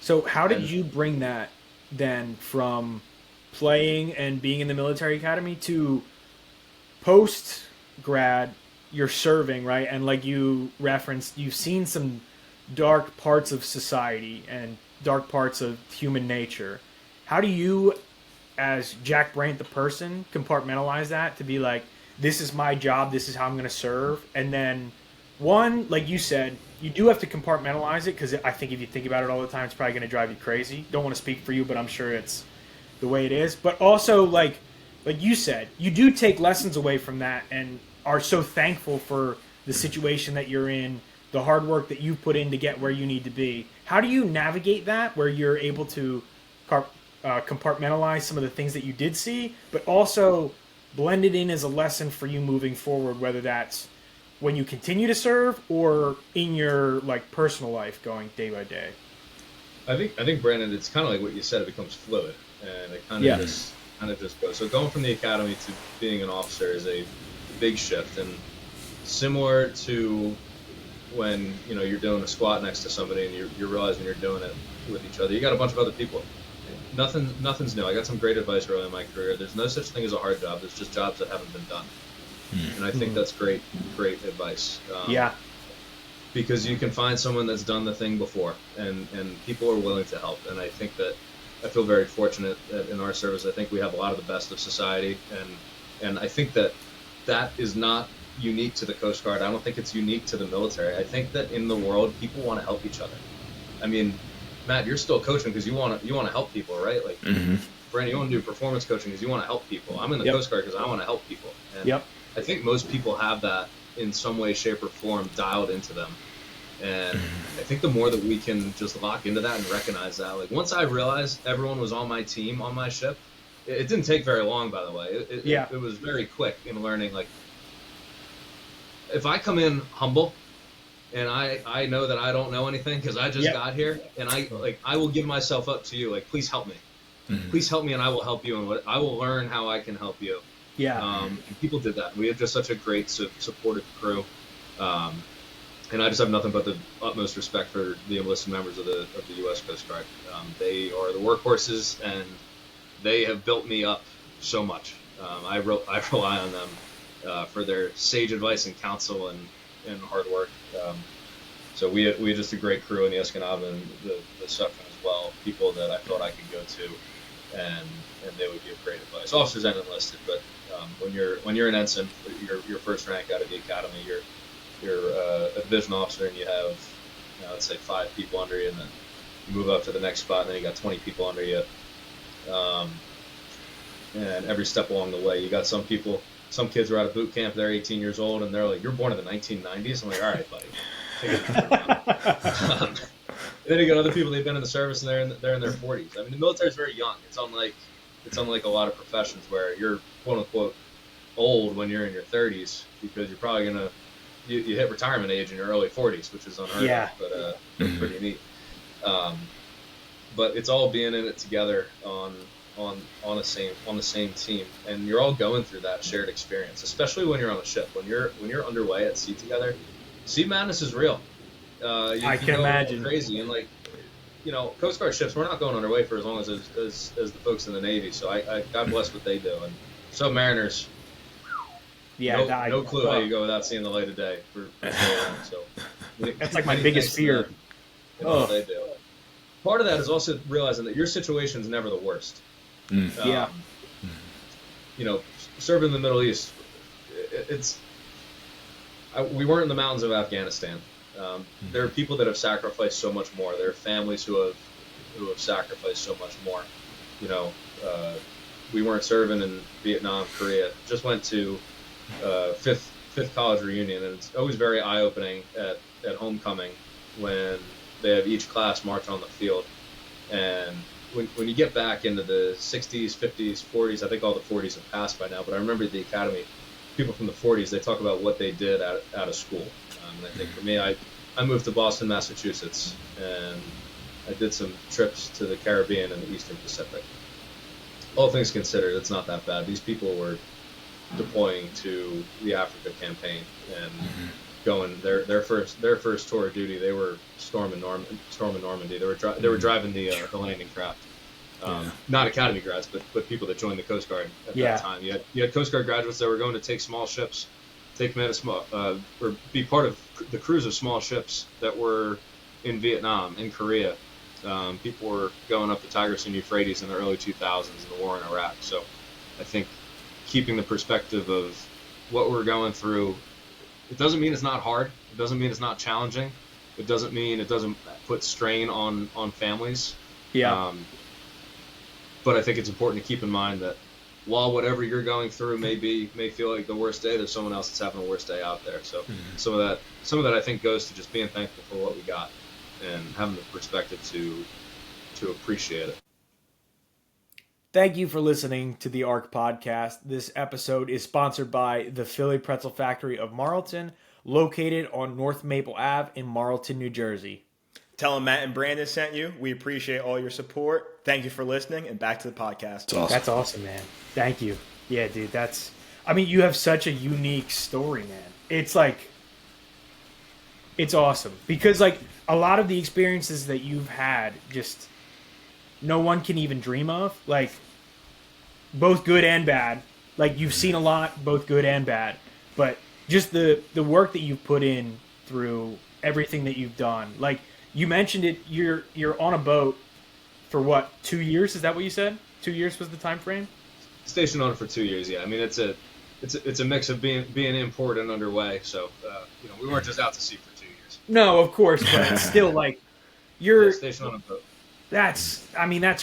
So how did you bring that then from playing and being in the military academy to post grad? You're serving, right? And like you referenced, you've seen some dark parts of society and dark parts of human nature. How do you, as Jack Brandt the person, compartmentalize that to be like, this is my job, this is how I'm going to serve? And then, one, like you said, you do have to compartmentalize it, because I think if you think about it all the time, it's probably going to drive you crazy. Don't want to speak for you, but I'm sure it's the way it is. But also, like you said, you do take lessons away from that and are so thankful for the situation that you're in, the hard work that you put in to get where you need to be. How do you navigate that, where you're able to compartmentalize some of the things that you did see, but also blend it in as a lesson for you moving forward, whether that's when you continue to serve or in your like personal life going day by day? I think Brandon, it's kind of like what you said. It becomes fluid, and it kind of just goes. So going from the academy to being an officer is a big shift, and similar to when you're doing a squat next to somebody and you're realizing you're doing it with each other. You got a bunch of other people. Nothing's new. I got some great advice early in my career. There's no such thing as a hard job. There's just jobs that haven't been done. And I think that's great advice. Because you can find someone that's done the thing before, and people are willing to help. And I think that I feel very fortunate that in our service, I think we have a lot of the best of society. And I think that is not unique to the Coast Guard. I don't think it's unique to the military. I think that in the world, people want to help each other. I mean, Matt, you're still coaching because you want to help people, right? Like, Brandon, you want to do performance coaching because you want to help people. I'm in the Coast Guard because I want to help people. And I think most people have that in some way, shape, or form dialed into them. And I think the more that we can just lock into that and recognize that, like, once I realized everyone was on my team, on my ship, it didn't take very long, by the way. It was very quick in learning, like, if I come in humble and I know that I don't know anything because I just got here, and I will give myself up to you. Like, please help me. Please help me, and I will help you, and I will learn how I can help you. And people did that. We have just such a great supportive crew. And I just have nothing but the utmost respect for the enlisted members of the U.S. Coast Guard. They are the workhorses, and they have built me up so much. I rely on them for their sage advice and counsel and hard work. So we had just a great crew in the Escanaba and the Sutphen as well. People that I thought I could go to, and they would give great advice. Officers and enlisted, but when you're an ensign, your first rank out of the academy, you're a division officer, and you have, let's say 5 people under you, and then you move up to the next spot, and then you got 20 people under you. And every step along the way, you got some kids are out of boot camp, they're 18 years old, and they're like, "You're born in the 1990s?" I'm like, "All right, buddy." Then you got other people, they've been in the service, and they're in their 40s. I mean, the military's very young. It's unlike a lot of professions where you're quote unquote old when you're in your 30s, because you're probably gonna you hit retirement age in your early 40s, which is unheard of, but pretty neat. but it's all being in it together on the same team, and you're all going through that shared experience, especially when you're on a ship, when you're underway at sea together. Sea madness is real. I can imagine. Crazy, and like, Coast Guard ships, we're not going underway for as long as the folks in the Navy. So I God bless what they do, and submariners. Yeah, no clue how you go without seeing the light of day for so long. So that's like my biggest fear. What they do. Part of that is also realizing that your situation is never the worst. Yeah. Serving in the Middle East, we weren't in the mountains of Afghanistan. There are people that have sacrificed so much more. There are families who have sacrificed so much more. We weren't serving in Vietnam, Korea. Just went to fifth college reunion, and it's always very eye-opening at homecoming when they have each class march on the field. And when you get back into the 60s, 50s, 40s, I think all the 40s have passed by now, but I remember the academy, people from the 40s, they talk about what they did out of school. And I think for me, I moved to Boston, Massachusetts, and I did some trips to the Caribbean and the Eastern Pacific. All things considered, it's not that bad. These people were deploying to the Africa campaign and going their first tour of duty. They were storming Normandy. They were driving the landing craft. Not academy grads, but people that joined the Coast Guard at that time. You had Coast Guard graduates that were going to take small ships, take command of small, or be part of the crews of small ships that were in Vietnam, in Korea. People were going up the Tigris and Euphrates in the early 2000s in the war in Iraq. So I think keeping the perspective of what we're going through, it doesn't mean it's not hard. It doesn't mean it's not challenging. It doesn't mean it doesn't put strain on families. Yeah. But I think it's important to keep in mind that while whatever you're going through may feel like the worst day, there's someone else that's having a worse day out there. So some of that I think goes to just being thankful for what we got and having the perspective to appreciate it. Thank you for listening to the ARC podcast. This episode is sponsored by the Philly Pretzel Factory of Marlton, located on North Maple Ave in Marlton, New Jersey. Tell them Matt and Brandon sent you. We appreciate all your support. Thank you for listening, and back to the podcast. That's awesome, man. Thank you. Yeah, dude, you have such a unique story, man. It's awesome because a lot of the experiences that you've had, just no one can even dream of, both good and bad. You've seen a lot, both good and bad, but just the work that you've put in through everything that you've done. You mentioned it, you're on a boat for what, 2 years? Is that what you said? 2 years was the time frame? Stationed on it for 2 years, yeah. I mean, it's a mix of being in port and underway. So we weren't just out to sea for 2 years. No, of course, but it's still you're stationed on a boat. That's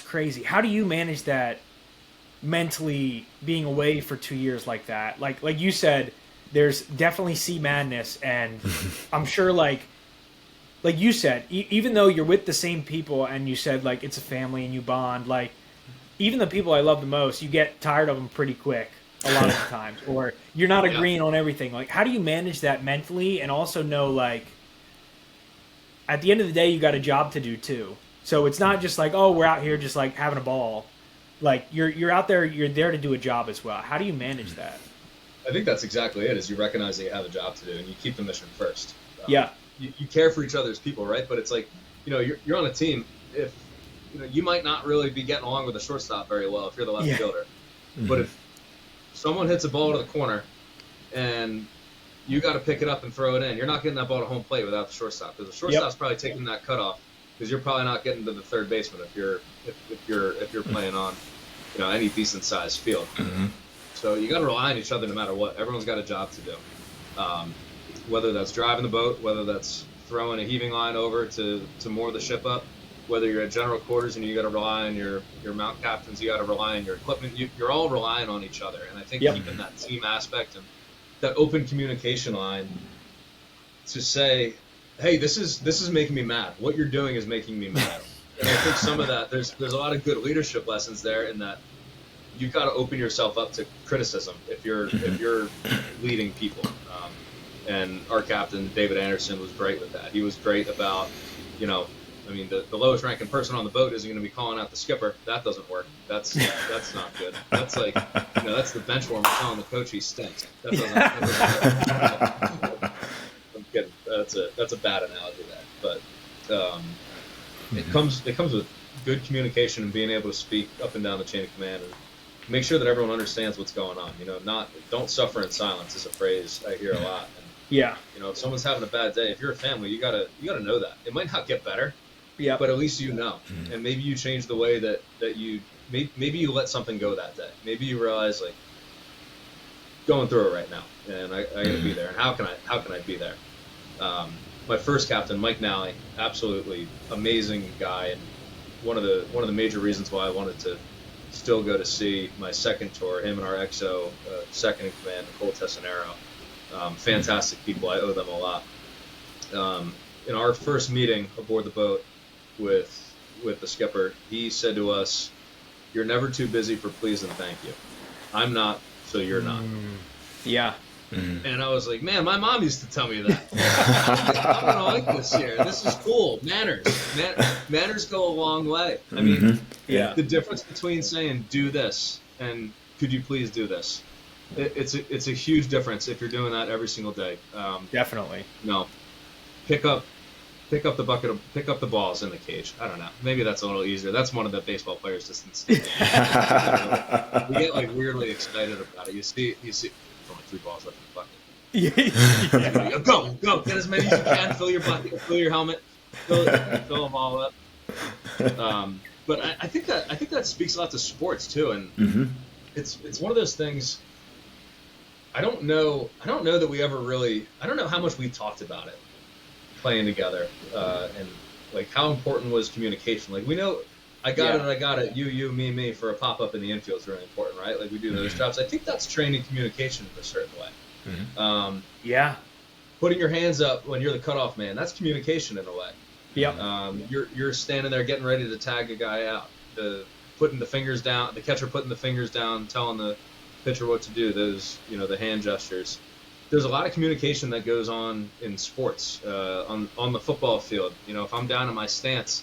crazy. How do you manage that mentally, being away for 2 years like that? Like you said, there's definitely sea madness, and I'm sure like you said, even though you're with the same people and you said it's a family and you bond, even the people I love the most, you get tired of them pretty quick a lot of the times, or you're not agreeing on everything. How do you manage that mentally and also know at the end of the day you got a job to do too? So it's not just we're out here just having a ball. You're out there, you're there to do a job as well. How do you manage that? I think that's exactly it. Is you recognize that you have a job to do and you keep the mission first. Yeah. You care for each other as people, right? But it's you're on a team. If you might not really be getting along with the shortstop very well if you're the left fielder. Mm-hmm. But if someone hits a ball to the corner and you got to pick it up and throw it in, you're not getting that ball to home plate without the shortstop, because the shortstop's probably taking that cutoff, because you're probably not getting to the third baseman if you're playing on any decent sized field. Mm-hmm. So you got to rely on each other no matter what. Everyone's got a job to do. Whether that's driving the boat, whether that's throwing a heaving line over to moor the ship up, whether you're at general quarters and you got to rely on your mount captains, you got to rely on your equipment. You're all relying on each other, and I think keeping that team aspect and that open communication line to say, hey, this is making me mad. What you're doing is making me mad. And I think some of that, there's a lot of good leadership lessons there in that you've got to open yourself up to criticism if you're leading people. And our captain, David Anderson, was great with that. He was great about, I mean, the lowest ranking person on the boat isn't going to be calling out the skipper. That doesn't work. That's not good. That's like, that's the bench warmer telling the coach he stinks. That doesn't work. I'm kidding. That's a bad analogy there, but it comes with good communication and being able to speak up and down the chain of command and make sure that everyone understands what's going on. Don't suffer in silence is a phrase I hear a lot. And, yeah. If someone's having a bad day, if you're a family, you gotta know that. It might not get better, but at least you know. And maybe you change the way that you maybe you let something go that day. Maybe you realize like going through it right now, and I gotta be there. And how can I be there? My first captain, Mike Nally, absolutely amazing guy, and one of the major reasons why I wanted to still go to sea my second tour. Him and our XO second in command, Nicole Tessanero. Fantastic people. I owe them a lot. In our first meeting aboard the boat with the skipper, he said to us, "You're never too busy for please and thank you. I'm not, so you're not." Yeah. And I was like, man, my mom used to tell me that. I'm gonna like this here. This is cool. Manners go a long way. I mean, the difference between saying "do this" and "could you please do this," it's a huge difference if you're doing that every single day. Definitely. Pick up the bucket, pick up the balls in the cage. I don't know. Maybe that's a little easier. That's one of the baseball players just instinct. We get like weirdly excited about it. You see. Only 3 balls left in the bucket. Go, get as many as you can. Fill your bucket, fill your helmet, fill them all up. But I think that speaks a lot to sports too, and it's one of those things. I don't know that we ever really. I don't know how much we talked about it playing together, and like how important was communication. Like we know. I got it. You, me for a pop-up in the infield is really important, right? Like we do those jobs. I think that's training communication in a certain way. Putting your hands up when you're the cutoff man, that's communication in a way. You're standing there getting ready to tag a guy out. Putting the fingers down, the catcher putting the fingers down, telling the pitcher what to do. Those, the hand gestures. There's a lot of communication that goes on in sports, on the football field. If I'm down in my stance,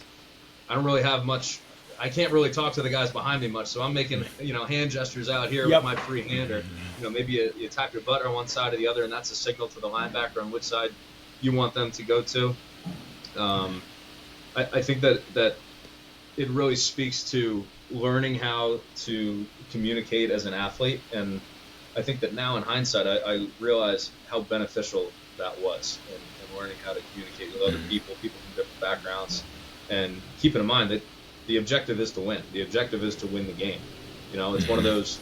I don't really have much. I can't really talk to the guys behind me much, so I'm making hand gestures out here with my free hand, or maybe you tap your butt on one side or the other, and that's a signal to the linebacker on which side you want them to go to. I think that it really speaks to learning how to communicate as an athlete, and I think that now in hindsight, I realize how beneficial that was in learning how to communicate with other people from different backgrounds, and keeping in mind that the objective is to win. The objective is to win the game. It's one of those,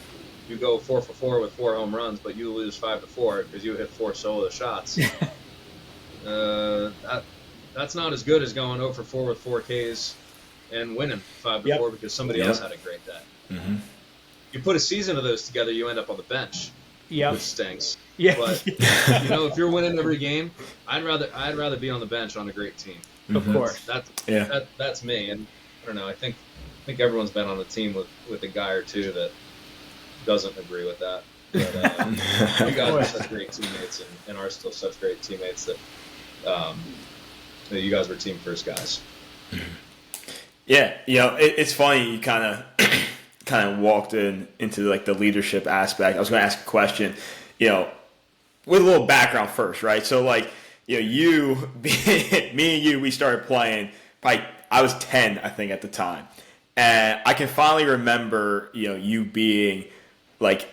you go 4 for 4 with 4 home runs, but you lose 5 to 4 because you hit 4 solo shots. That's not as good as going 0 for 4 with 4 Ks and winning 5 to 4 because somebody else had a great day. You put a season of those together, you end up on the bench, which stinks. But if you're winning every game, I'd rather be on the bench on a great team. Of course. That's me, and I don't know. I think everyone's been on a team with a guy or two that doesn't agree with that. But you guys are such great teammates, and are still such great teammates that you guys were team first guys. Yeah, it's funny. You kind of walked into like the leadership aspect. I was going to ask a question, with a little background first, right? So like, you, me and you, we started playing probably. I was 10, I think, at the time. And I can finally remember, you being, like,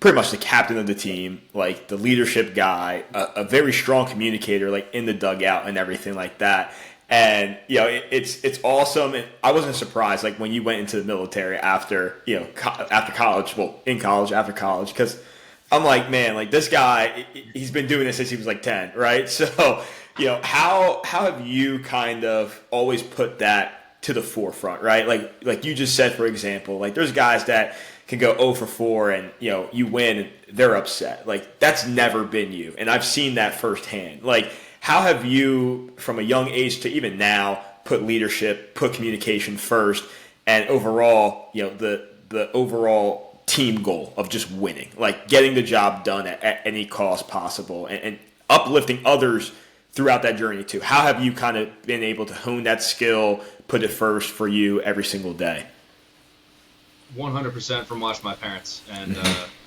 pretty much the captain of the team, like, the leadership guy, a very strong communicator, like, in the dugout and everything like that. And, it's awesome. And I wasn't surprised, like, when you went into the military after college, after college, because I'm like, man, like, this guy, he's been doing this since he was, like, 10, right? So how have you kind of always put that to the forefront, right? Like you just said, for example, like there's guys that can go 0 for 4 and, you win and they're upset. Like that's never been you. And I've seen that firsthand. Like how have you from a young age to even now put leadership, put communication first and overall, the overall team goal of just winning, like getting the job done at any cost possible and uplifting others throughout that journey too? How have you kind of been able to hone that skill, put it first for you every single day? 100% from watching my parents. And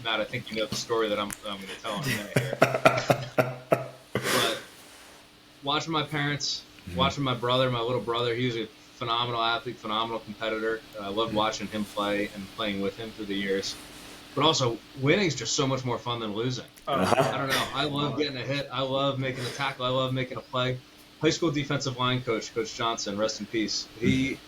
Matt, I think you know the story that I'm going to tell in a minute here. But watching my parents, watching my brother, my little brother, he was a phenomenal athlete, phenomenal competitor. I loved watching him play and playing with him through the years. But also, winning is just so much more fun than losing. I don't know. I love getting a hit. I love making a tackle. I love making a play. High school defensive line coach, Coach Johnson, rest in peace, he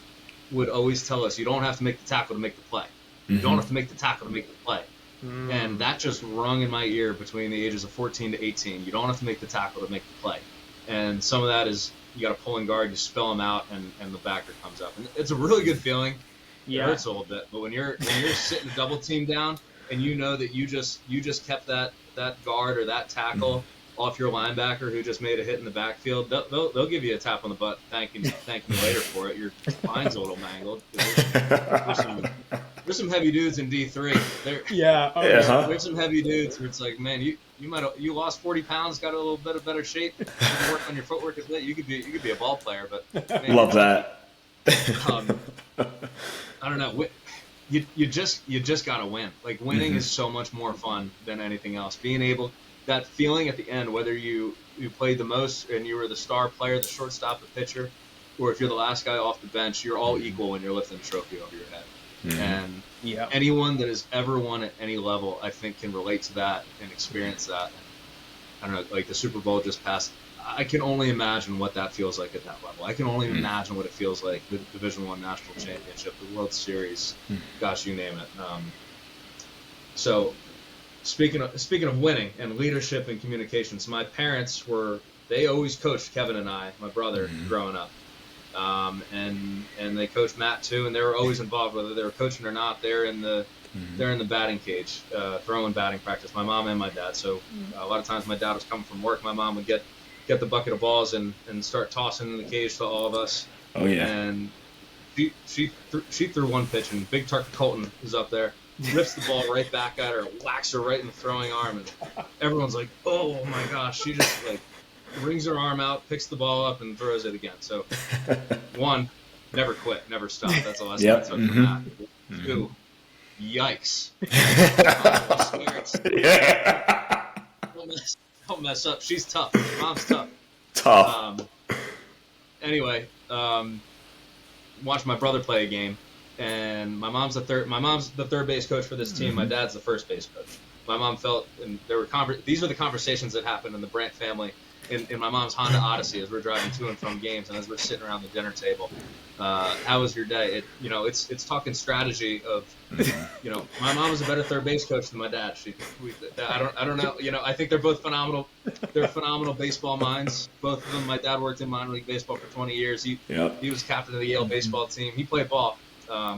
would always tell us, you don't have to make the tackle to make the play. You don't have to make the tackle to make the play. And that just rung in my ear between the ages of 14 to 18. You don't have to make the tackle to make the play. And some of that is you got to pull and guard, you spell them out, and the backer comes up. And it's a really good feeling. Yeah. It hurts a little bit. But when you're sitting a double team down and you know that you just kept that guard or that tackle off your linebacker who just made a hit in the backfield, they'll give you a tap on the butt, thank you later for it. Your spine's a little mangled. There's some heavy dudes in D3. There's some heavy dudes where it's like, man, you lost 40 pounds, got a little bit of better shape, you can work on your footwork a bit. You could be a ball player, but man, love that. I don't know. You just gotta win. Like winning is so much more fun than anything else. Being able, that feeling at the end, whether you played the most and you were the star player, the shortstop, the pitcher, or if you're the last guy off the bench, you're all equal when you're lifting a trophy over your head. And anyone that has ever won at any level, I think, can relate to that and experience that. I don't know, like the Super Bowl just passed. I can only imagine what that feels like at that level. I can only imagine what it feels like, the Division I National Championship, the World Series, gosh, you name it. So speaking of winning and leadership and communications, my parents they always coached Kevin and I, my brother, growing up. And they coached Matt too, and they were always involved, whether they were coaching or not. They're in the batting cage, throwing batting practice. My mom and my dad. So a lot of times my dad was coming from work. My mom would get the bucket of balls and start tossing in the cage to all of us. Oh yeah. And she threw one pitch, and Big Tucker Colton is up there, rips the ball right back at her, whacks her right in the throwing arm, and everyone's like, "Oh my gosh!" She just like brings her arm out, picks the ball up, and throws it again. So, one, never quit, never stop. That's the lesson I took from that. Two, yikes. Don't mess up. She's tough. Mom's tough. Anyway, watched my brother play a game, and my mom's the third base coach for this team. My dad's the first base coach. My mom felt, and these are the conversations that happened in the Brandt family in my mom's Honda Odyssey as we're driving to and from games and as we're sitting around the dinner table. How was your day? It's talking strategy of, my mom was a better third base coach than my dad. I don't know. I think they're both phenomenal. They're phenomenal baseball minds. Both of them. My dad worked in minor league baseball for 20 years. He was captain of the Yale baseball team. He played ball. My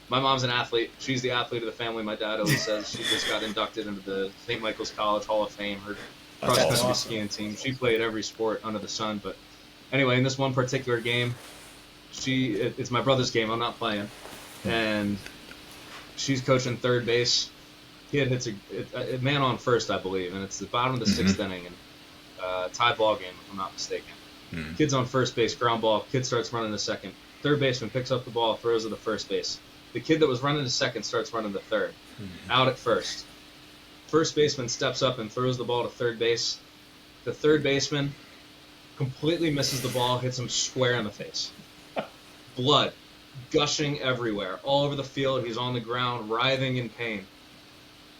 mom's an athlete. She's the athlete of the family. My dad always says she just got inducted into the St. Michael's College Hall of Fame. Her cross-country skiing team. She played every sport under the sun. But anyway, in this one particular game, it's my brother's game. I'm not playing. And she's coaching third base. Kid hits a man on first, I believe, and it's the bottom of the sixth inning, and tie ball game, if I'm not mistaken. Kid's on first base, ground ball. Kid starts running to second. Third baseman picks up the ball, throws it to first base. The kid that was running to second starts running to third. Out at first. First baseman steps up and throws the ball to third base. The third baseman completely misses the ball, hits him square in the face. Blood gushing everywhere, all over the field. He's on the ground, writhing in pain.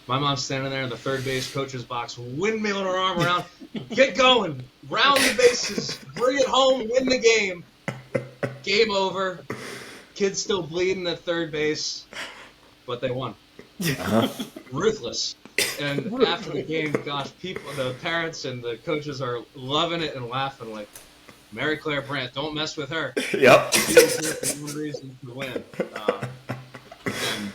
My mom's standing there in the third base coach's box, windmilling her arm around. Get going, round the bases, bring it home, win the game. Game over. Kid's still bleeding at third base, but they won. Ruthless. And after the game, gosh, the parents and the coaches are loving it and laughing like, Mary Claire Brandt, don't mess with her. Yep. She was here for one reason, to win. And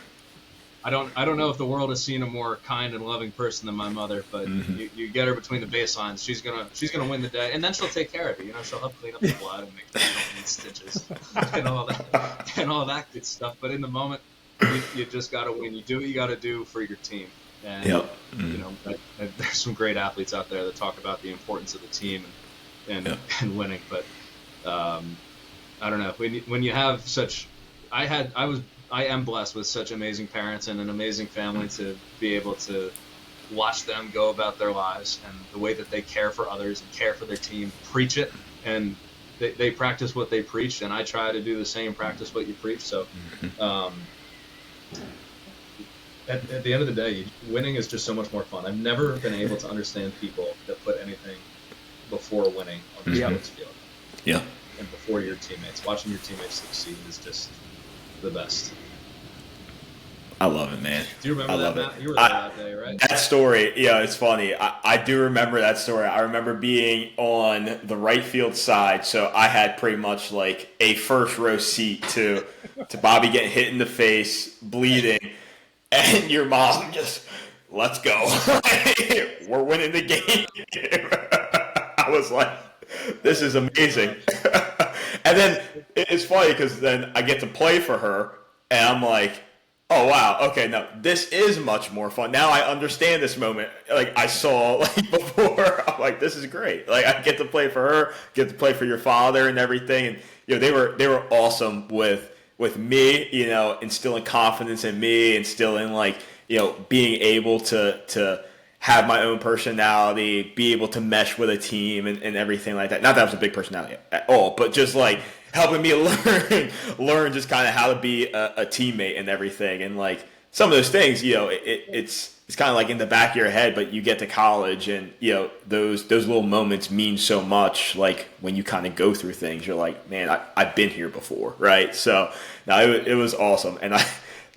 I don't know if the world has seen a more kind and loving person than my mother, but you get her between the baselines, she's gonna win the day, and then she'll take care of you. She'll help clean up the blood and make sure you don't need stitches and all that good stuff. But in the moment, you just gotta win. You do what you gotta do for your team. And there's some great athletes out there that talk about the importance of the team. and winning. But I don't know, when you have such, I am blessed with such amazing parents and an amazing family to be able to watch them go about their lives and the way that they care for others and care for their team, preach it, and they practice what they preach, and I try to do the same, practice what you preach. So at the end of the day, winning is just so much more fun. I've never been able to understand people that put anything before winning on the sports field. Yeah. And before your teammates. Watching your teammates succeed is just the best. I love it, man. Do you remember that, Matt? You were there that day, right? That story, yeah, it's funny. I do remember that story. I remember being on the right field side, so I had pretty much like a first row seat to Bobby getting hit in the face, bleeding, and your mom just, let's go. We're winning the game. I was like, this is amazing. And then it's funny because then I get to play for her, and I'm like, oh, wow, okay, no, this is much more fun. Now I understand this moment like I saw like before. I'm like, this is great. Like I get to play for her, get to play for your father and everything. And you know, they were awesome with me, you know, instilling confidence in me, instilling like, you know, being able to have my own personality, be able to mesh with a team and everything like that. Not that I was a big personality at all, but just like helping me learn just kind of how to be a teammate and everything. And like some of those things, you know, it's kind of like in the back of your head, but you get to college and, you know, those little moments mean so much. Like when you kind of go through things, you're like, man, I've been here before. Right. So no, it was awesome. And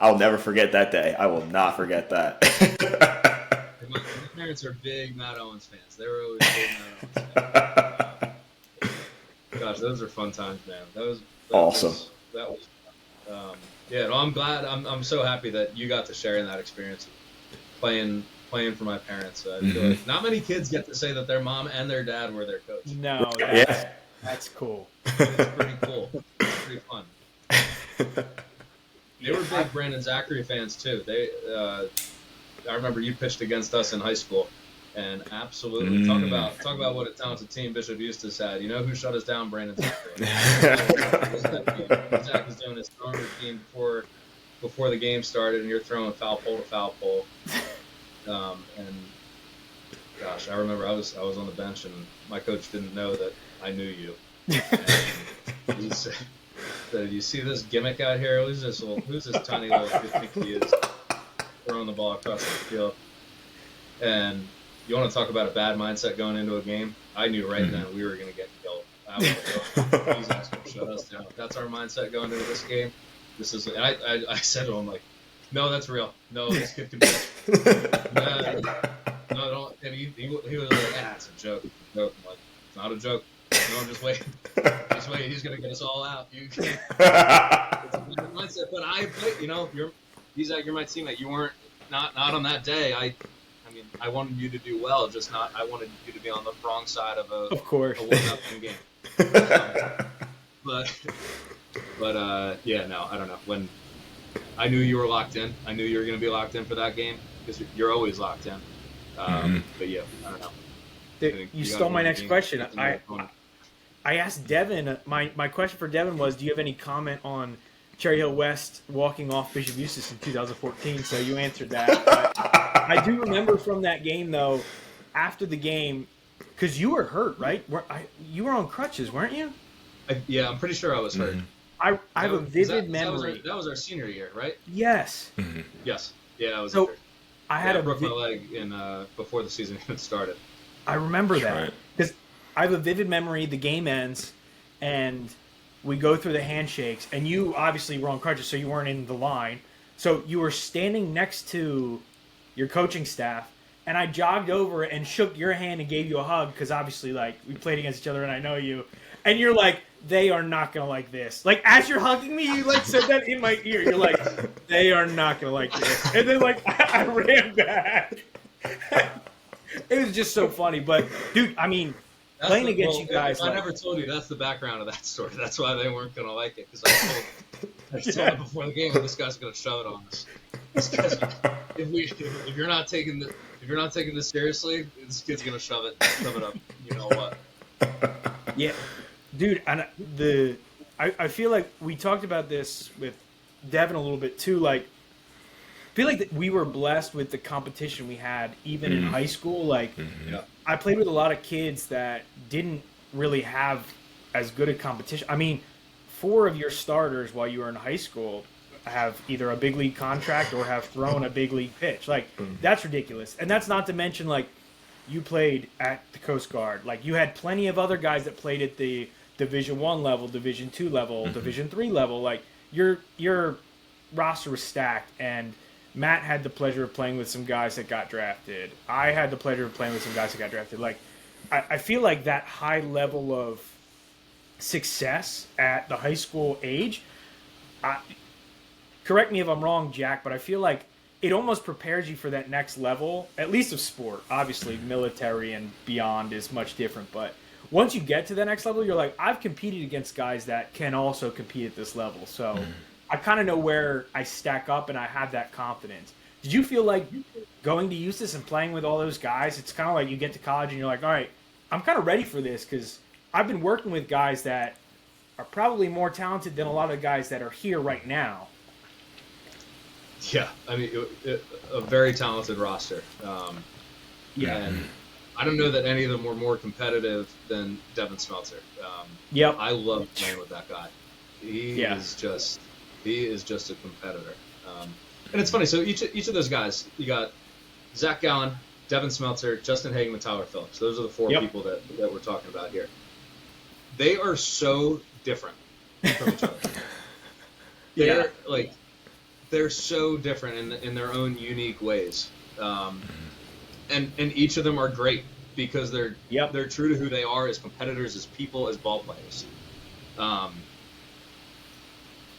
I'll never forget that day. I will not forget that. My parents are big Matt Owens fans. They were always big Matt Owens fans. Gosh, those are fun times, man. That was awesome. That was yeah. No, I'm glad. I'm so happy that you got to share in that experience, playing for my parents. I feel like not many kids get to say that their mom and their dad were their coach. No, that's cool. It's pretty cool. It's pretty fun. They were big Brandon Zachary fans too. I remember you pitched against us in high school, and absolutely talk about what a talented team Bishop Eustace had. You know who shut us down? Brandon Zachary. Zach was doing his throwing routine before the game started, and you're throwing foul pole to foul pole. And gosh, I remember I was on the bench, and my coach didn't know that I knew you. And he said, "You see this gimmick out here? Who's this tiny little kid think he is?" Throwing the ball across the field. And you want to talk about a bad mindset going into a game? I knew right then we were going to get killed. He's going to shut us down. If that's our mindset going into this game, this is. And I said to him, like, no, that's real. No, this kid can pitch. No, don't. And he was like, it's a joke. I'm like, it's not a joke. No, just wait. Just wait. He's going to get us all out. It's a bad mindset. But you know, you're my teammate. You weren't not on that day. I mean, I wanted you to do well. Just not. I wanted you to be on the wrong side of a 1-0 game. But yeah, no, I don't know. When I knew you were locked in, I knew you were going to be locked in for that game because you're always locked in. But yeah, I don't know. You stole my next question. I asked Devin. My question for Devin was, do you have any comment on Cherry Hill West walking off Bishop Eustace in 2014, so you answered that. But I do remember from that game, though, after the game, because you were hurt, right? You were on crutches, weren't you? Yeah, I'm pretty sure I was hurt. I have a vivid memory. That was our senior year, right? Yes. Yes. Yeah, I was so injured. I broke my leg before the season even started. I remember that because I have a vivid memory. The game ends, and we go through the handshakes, and you obviously were on crutches, so you weren't in the line. So you were standing next to your coaching staff, and I jogged over and shook your hand and gave you a hug because obviously, like, we played against each other, and I know you. And you're like, they are not going to like this. Like, as you're hugging me, you, like, said that in my ear. You're like, they are not going to like this. And then, like, I ran back. It was just so funny. But, dude, I mean, playing against you guys. I never told you that's the background of that story. That's why they weren't going to like it. Because I told them before the game, this guy's going to shove it on us. If you're not taking this seriously, this kid's going to shove it up. You know what? Yeah, dude, and I feel like we talked about this with Devin a little bit too. Like, I feel like that we were blessed with the competition we had even in high school. Like, Yeah. I played with a lot of kids that didn't really have as good a competition. I mean, four of your starters while you were in high school have either a big league contract or have thrown a big league pitch. Like, that's ridiculous. And that's not to mention, like, you played at the Coast Guard. Like, you had plenty of other guys that played at the Division One level, Division Two level, Division Three level. Like, your roster was stacked, and Matt had the pleasure of playing with some guys that got drafted. I had the pleasure of playing with some guys that got drafted. Like, I feel like that high level of success at the high school age, correct me if I'm wrong, Jack, but I feel like it almost prepares you for that next level, at least of sport. Obviously, military and beyond is much different, but once you get to the next level, you're like, I've competed against guys that can also compete at this level. So I kind of know where I stack up, and I have that confidence. Did you feel like going to Eustis and playing with all those guys, it's kind of like you get to college and you're like, all right, I'm kind of ready for this because I've been working with guys that are probably more talented than a lot of the guys that are here right now. Yeah, I mean, a very talented roster. Yeah. And I don't know that any of them were more competitive than Devin Smeltzer. Yep. I love playing with that guy. He is just a competitor. And it's funny. So each of those guys, you got Zach Gowan, Devin Smeltzer, Justin Hagen, and Tyler Phillips. Those are the four people that we're talking about here. They are so different from each other. They're so different in their own unique ways. And each of them are great because they're true to who they are as competitors, as people, as ball players.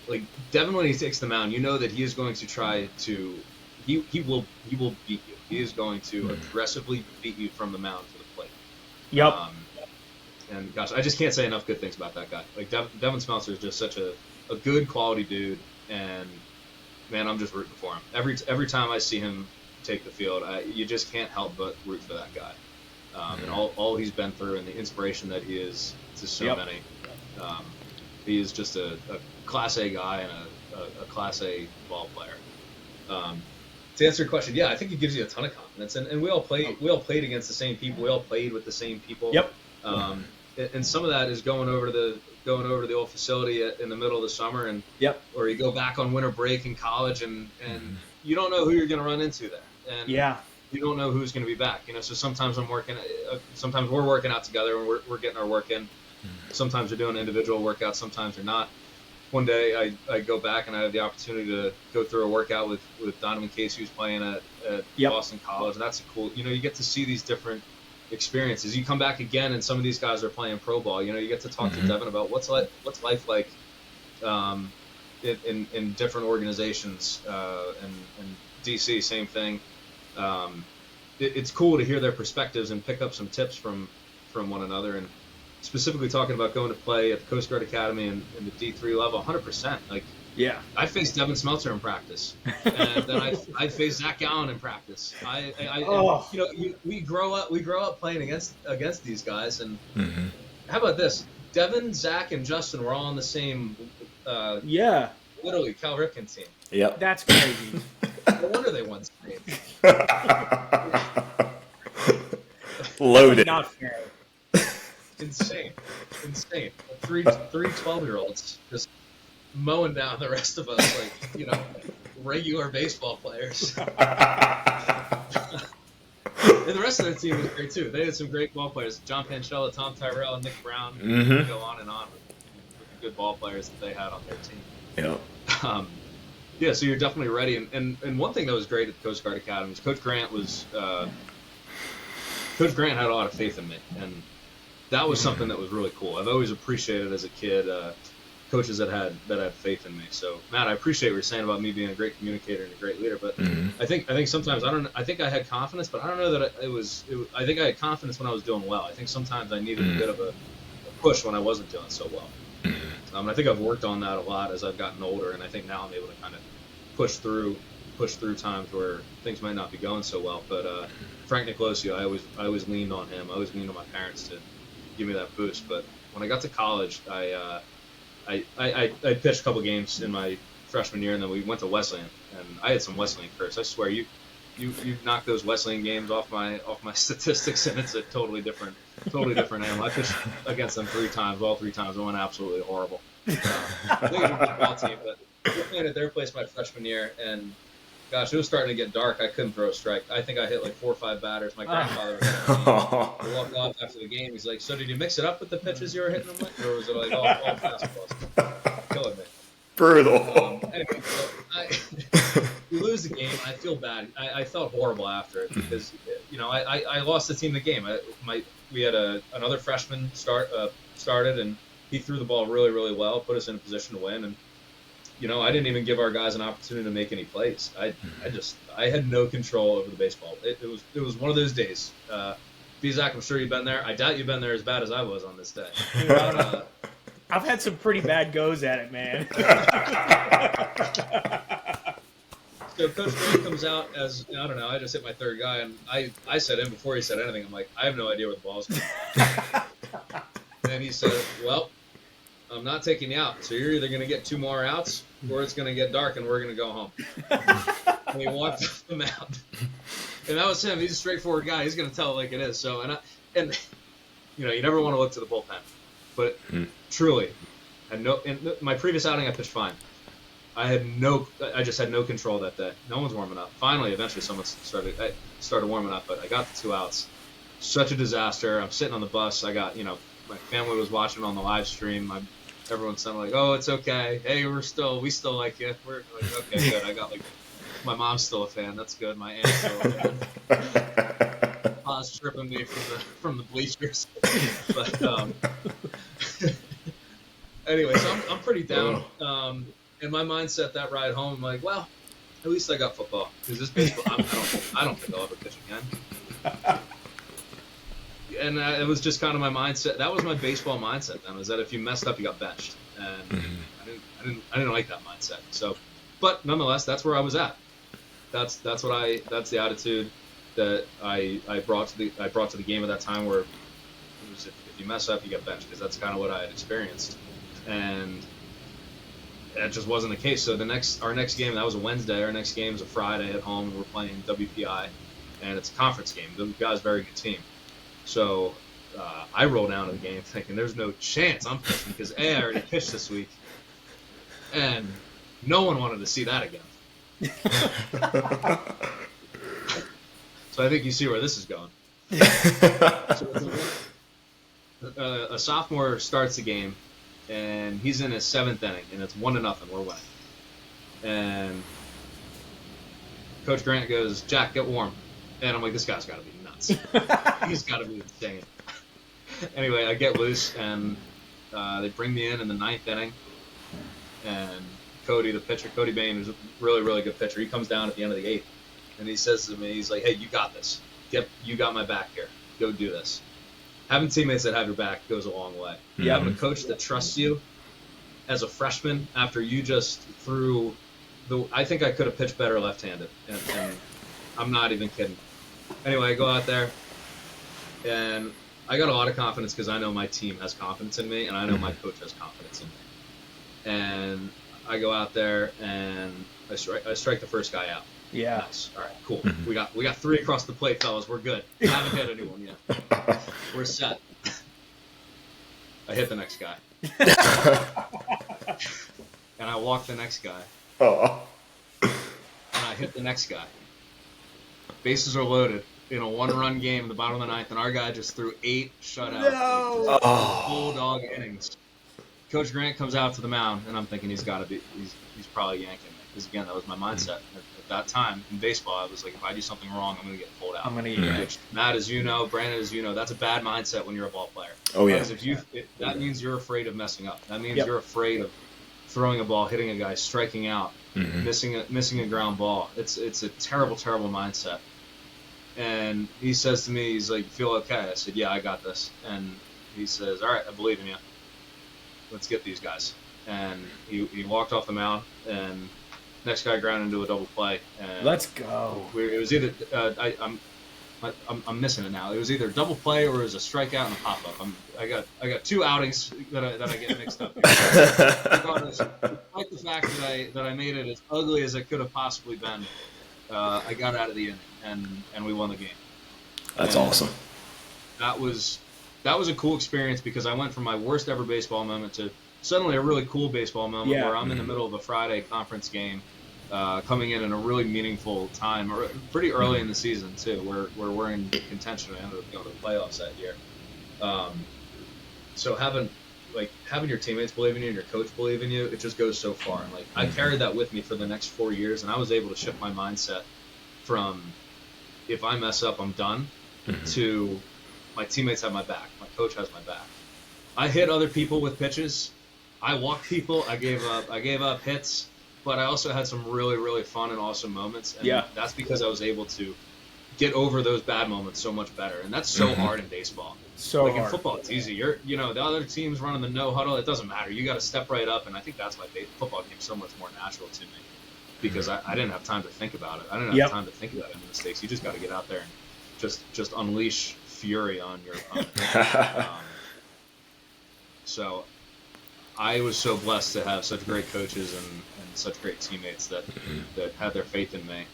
Like Devin, when he takes the mound, you know that he is going to try to he will beat you. He is going to aggressively beat you from the mound to the plate. Yep. And gosh, I just can't say enough good things about that guy. Like Devin Smeltzer is just such a good quality dude, and man, I'm just rooting for him. Every time I see him take the field, you just can't help but root for that guy. And all he's been through and the inspiration that he is to so many. He is just a Class A guy and a Class A ball player. To answer your question, yeah, I think it gives you a ton of confidence. And we all played against the same people. We all played with the same people. Yep. And some of that is going over to the old facility in the middle of the summer, and or you go back on winter break in college, and you don't know who you're going to run into there, and you don't know who's going to be back. So sometimes sometimes we're working out together and we're getting our work in. Sometimes we're doing individual workouts, sometimes we're not. One day I go back and I have the opportunity to go through a workout with Donovan Casey, who's playing at Boston College, and that's cool. You get to see these different experiences. You come back again, and some of these guys are playing pro ball. You get to talk to Devin about what's life like in different organizations. And DC, same thing. It's cool to hear their perspectives and pick up some tips from one another. And specifically talking about going to play at the Coast Guard Academy and the D3 level, 100%. I faced Devin Smeltzer in practice, and then I faced Zach Gowan in practice. We grow up playing against these guys, and how about this? Devin, Zach, and Justin were all on the same literally Cal Ripken team. Yep. That's crazy. No wonder they won states. Loaded. Not fair. Insane. Three 12-year-olds just mowing down the rest of us like, regular baseball players. And the rest of their team was great too. They had some great ball players. John Panchella, Tom Tyrell, Nick Brown. Go on and on with the good ball players that they had on their team. Yeah. So you're definitely ready. And one thing that was great at the Coast Guard Academy is Coach Grant had a lot of faith in me, and that was something that was really cool. I've always appreciated as a kid coaches that had faith in me. So Matt, I appreciate what you're saying about me being a great communicator and a great leader, but I think sometimes I think I had confidence, but I don't know that I think I had confidence when I was doing well. I think sometimes I needed a bit of a push when I wasn't doing so well. And I think I've worked on that a lot as I've gotten older, and I think now I'm able to kind of push through times where things might not be going so well. But Frank Nicolosi, I always leaned on him. I always leaned on my parents give me that boost. But when I got to college, I pitched a couple games in my freshman year, and then we went to Wesleyan, and I had some Wesleyan curse. I swear, you knock those Wesleyan games off my statistics, and it's a totally different animal. I pitched against them 3 times. All 3 times I went absolutely horrible. I think it was a good ball team, but we played at their place my freshman year, and gosh, it was starting to get dark. I couldn't throw a strike. I think I hit like 4 or 5 batters. My grandfather was walked off after the game. He's like, "So did you mix it up with the pitches you were hitting them with, or was it like all fastballs?" Killing me. Brutal. Anyway, we lose the game. I feel bad. I felt horrible after it because I lost the team the game. We had another freshman started, and he threw the ball really, really well, put us in a position to win. And I didn't even give our guys an opportunity to make any plays. I had no control over the baseball. It was one of those days. Zach, I'm sure you've been there. I doubt you've been there as bad as I was on this day. I've had some pretty bad goes at it, man. So Coach Brandt comes out as, I don't know, I just hit my 3rd guy, and I said him before he said anything. I'm like, I have no idea where the ball's going. And he said, well, I'm not taking you out. So you're either going to get 2 more outs, or it's going to get dark and we're going to go home. And he walked off the mound. And that was him. He's a straightforward guy. He's going to tell it like it is. So, and you never want to look to the bullpen. But truly, in my previous outing, I pitched fine. I just had no control that day. No one's warming up. Finally, eventually, someone started warming up, but I got the 2 outs. Such a disaster. I'm sitting on the bus. I got, my family was watching on the live stream. Everyone's saying like, "Oh, it's okay. Hey, we still like you." We're like, "Okay, good." I got my mom's still a fan. That's good. My aunt's still a fan. Pa's tripping me from the bleachers, but anyway, so I'm pretty down. And my mindset that ride home, I'm like, well, at least I got football because this baseball, I don't think I'll ever pitch again. And it was just kind of my mindset. That was my baseball mindset then. Was that if you messed up, you got benched, and I didn't like that mindset. So, but nonetheless, that's where I was at. That's the attitude that I brought to the game at that time. Where it was if you mess up, you get benched, because that's kind of what I had experienced, and that just wasn't the case. So our next game, that was a Wednesday. Our next game is a Friday at home, and we're playing WPI, and it's a conference game. WPI is a very good team. So I roll down to the game thinking there's no chance I'm pitching because I already pitched this week, and no one wanted to see that again. So I think you see where this is going. So a sophomore starts the game, and he's in his 7th inning, and it's 1-0. We're winning, and Coach Grant goes, "Jack, get warm," and I'm like, this guy's got to be nuts. He's got to be insane. Anyway, I get loose, and they bring me in the 9th inning, and Cody, the pitcher, Cody Bain, who's a really, really good pitcher, he comes down at the end of the 8th, and he says to me, he's like, "Hey, you got this. You got my back here. Go do this." Having teammates that have your back goes a long way. You having a coach that trusts you as a freshman after you just threw I think I could have pitched better left-handed, and I'm not even kidding. Anyway, I go out there, and I got a lot of confidence because I know my team has confidence in me, and I know my coach has confidence in me. And I go out there, and I strike the first guy out. Yeah. Nice. All right, cool. We got 3 across the plate, fellas. We're good. I haven't hit anyone yet. We're set. I hit the next guy. And I walk the next guy. Oh. And I hit the next guy. Bases are loaded in a 1-run game in the bottom of the 9th, and our guy just threw 8 shutouts. Bulldog innings. Coach Grant comes out to the mound, and I'm thinking he's probably yanking me. Because again, that was my mindset. At that time in baseball, I was like, if I do something wrong, I'm going to get pulled out. I'm going to get yanked. Matt, as you know, Brandon, as you know, that's a bad mindset when you're a ball player. Oh, yeah. Because that means you're afraid of messing up. That means you're afraid of throwing a ball, hitting a guy, striking out, missing a ground ball. It's a terrible, terrible mindset. And he says to me, he's like, "You feel okay?" I said, "Yeah, I got this." And he says, "All right, I believe in you. Let's get these guys." And he walked off the mound, and next guy grounded into a double play. And let's go. It was either I'm missing it now. It was either double play or it was a strikeout and a pop up. I got two outings that I get mixed up here. Regardless, despite the fact that I made it as ugly as it could have possibly been, I got out of the inning and we won the game. That's awesome. That was a cool experience because I went from my worst ever baseball moment to suddenly a really cool baseball moment where I'm in the middle of a Friday conference game. Coming in a really meaningful time, or pretty early in the season too, where we're in contention. I ended up going to the playoffs that year. So having your teammates believe in you and your coach believe in you, it just goes so far. And I carried that with me for the next 4 years, and I was able to shift my mindset from if I mess up, I'm done, to my teammates have my back, my coach has my back. I hit other people with pitches, I walked people, I gave up hits. But I also had some really, really fun and awesome moments. And that's because I was able to get over those bad moments so much better. And that's so hard in baseball. So hard. In football, it's easy. The other team's running the no huddle. It doesn't matter. You got to step right up. And I think that's why football came so much more natural to me because I didn't have time to think about it. I didn't have time to think about any mistakes. You just got to get out there and just unleash fury on your opponent. So I was so blessed to have such great coaches and such great teammates that had their faith in me.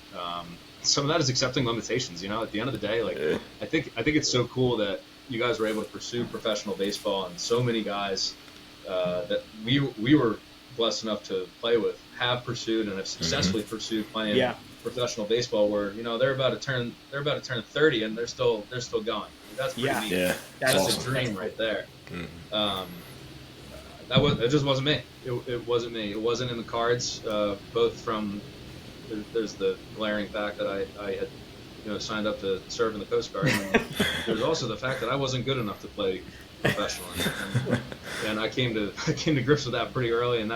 Some of that is accepting limitations. At the end of the day, I think it's so cool that you guys were able to pursue professional baseball, and so many guys that we were blessed enough to play with have pursued and have successfully pursued playing professional baseball. Where they're about to turn 30 and they're still going. That's pretty neat. Yeah, that's awesome. A dream right there. It just wasn't me. It wasn't me. It wasn't in the cards. Both from there's the glaring fact that I had signed up to serve in the Coast Guard. And there's also the fact that I wasn't good enough to play professionally. And I came to grips with that pretty early, and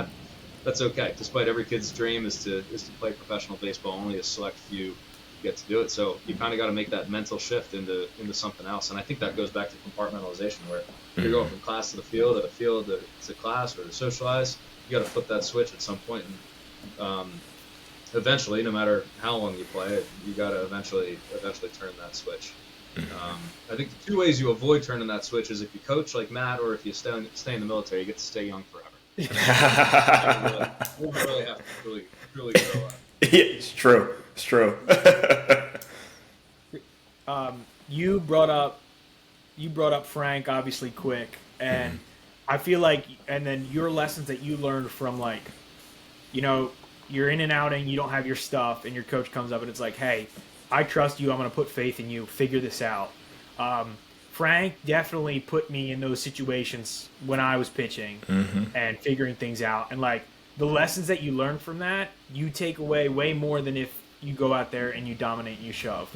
that's okay. Despite every kid's dream is to play professional baseball, only a select few get to do it. So you kind of got to make that mental shift into something else. And I think that goes back to compartmentalization, where you're going from class to the field to class or to socialize. You got to flip that switch at some point, and eventually, no matter how long you play, you got to eventually turn that switch. I think the two ways you avoid turning that switch is if you coach like Matt, or if you stay in the military, you get to stay young forever. You really have to really grow up. Yeah, it's true. It's true. You brought up Frank obviously quick, and I feel like, and then your lessons that you learned from you're in and outing, you don't have your stuff, and your coach comes up and it's like, hey, I trust you, I'm going to put faith in you, figure this out. Frank definitely put me in those situations when I was pitching and figuring things out, and the lessons that you learn from that, you take away way more than if you go out there and you dominate and you shove.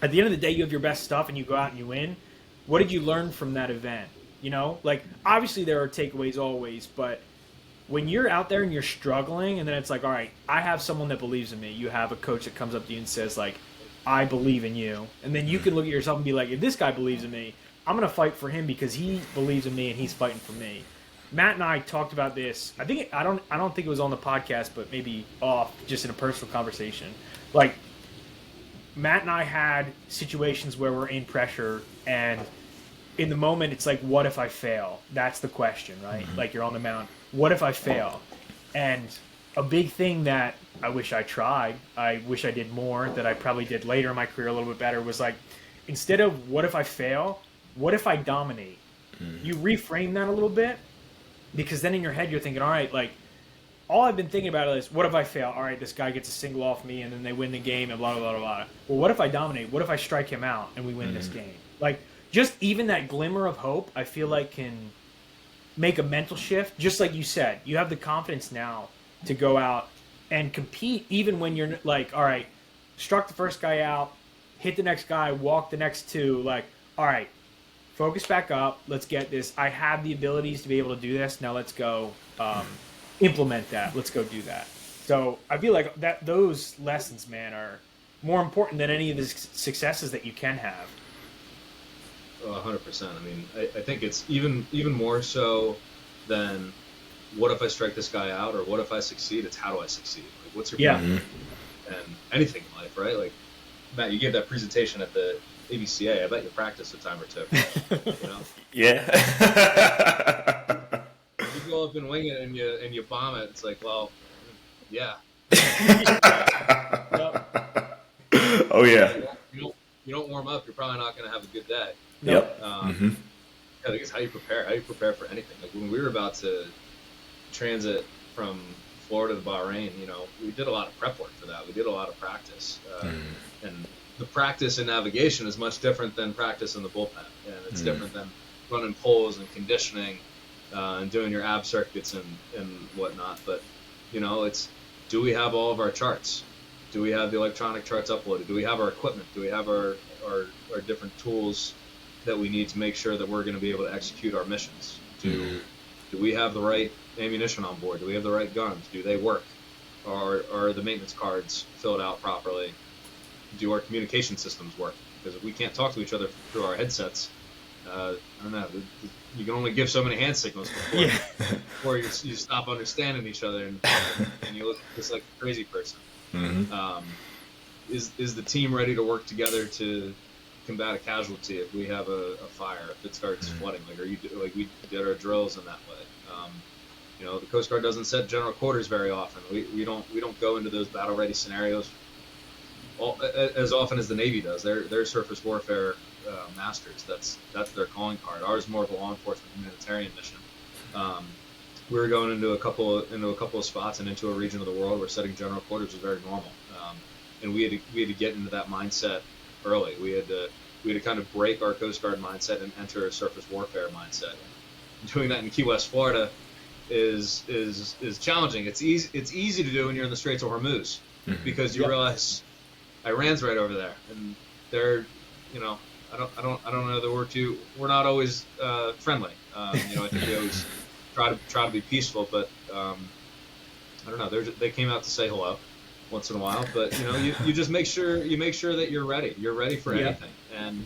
At the end of the day, you have your best stuff and you go out and you win. What did you learn from that event? Obviously there are takeaways always, but when you're out there and you're struggling, and then it's like, all right, I have someone that believes in me. You have a coach that comes up to you and says, I believe in you. And then you can look at yourself and be like, if this guy believes in me, I'm going to fight for him because he believes in me and he's fighting for me. Matt and I talked about this. I don't think it was on the podcast, but maybe off, just in a personal conversation. Matt and I had situations where we're in pressure, and in the moment, it's like, what if I fail? That's the question, right? You're on the mound. What if I fail? And a big thing that I wish I tried, I wish I did more, that I probably did later in my career a little bit better, was instead of what if I fail, what if I dominate? You reframe that a little bit, because then in your head you're thinking, all right, all I've been thinking about is, what if I fail? All right, this guy gets a single off me, and then they win the game, and blah, blah, blah, blah. Well, what if I dominate? What if I strike him out, and we win this game? Just even that glimmer of hope, I feel can make a mental shift. Just like you said, you have the confidence now to go out and compete, even when you're all right, struck the first guy out, hit the next guy, walk the next two. All right, focus back up. Let's get this. I have the abilities to be able to do this. Now let's go implement that. Let's go do that. So I feel like those lessons, man, are more important than any of the successes that you can have. 100%. I mean, I think it's even more so than what if I strike this guy out, or what if I succeed. It's how do I succeed? What's your plan? And anything in life, right? Matt, you gave that presentation at the ABCA. I bet you practiced a time or two. You know? Yeah. You go up and wing it and you bomb it. It's like, well, yeah. Oh yeah. You don't warm up, you're probably not going to have a good day. Yep. I think it's how you prepare. How you prepare for anything. Like when we were about to transit from Florida to Bahrain, we did a lot of prep work for that. We did a lot of practice, and the practice in navigation is much different than practice in the bullpen, and it's different than running poles and conditioning and doing your ab circuits and whatnot. But it's, do we have all of our charts? Do we have the electronic charts uploaded? Do we have our equipment? Do we have our different tools that we need to make sure that we're going to be able to execute our missions? Do we have the right ammunition on board? Do we have the right guns? Do they work? Are the maintenance cards filled out properly? Do our communication systems work? Because if we can't talk to each other through our headsets, I don't know. You can only give so many hand signals before you stop understanding each other and you look just like a crazy person. Is the team ready to work together to combat a casualty if we have a fire, if it starts flooding? Like we did our drills in that way. The Coast Guard doesn't set general quarters very often. We don't go into those battle ready scenarios as often as the Navy does. They're surface warfare masters. That's their calling card. Ours is more of a law enforcement humanitarian mission. We were going into a couple of spots and into a region of the world where setting general quarters was very normal, and we had to get into that mindset early. We had to kind of break our Coast Guard mindset and enter a surface warfare mindset. Doing that in Key West, Florida, is challenging. It's easy to do when you're in the Straits of Hormuz, because you realize Iran's right over there, and they're I don't know that we're not always friendly. I think we always try to be peaceful, but I don't know. They came out to say hello once in a while, but you just make sure that you're ready. You're ready for anything, and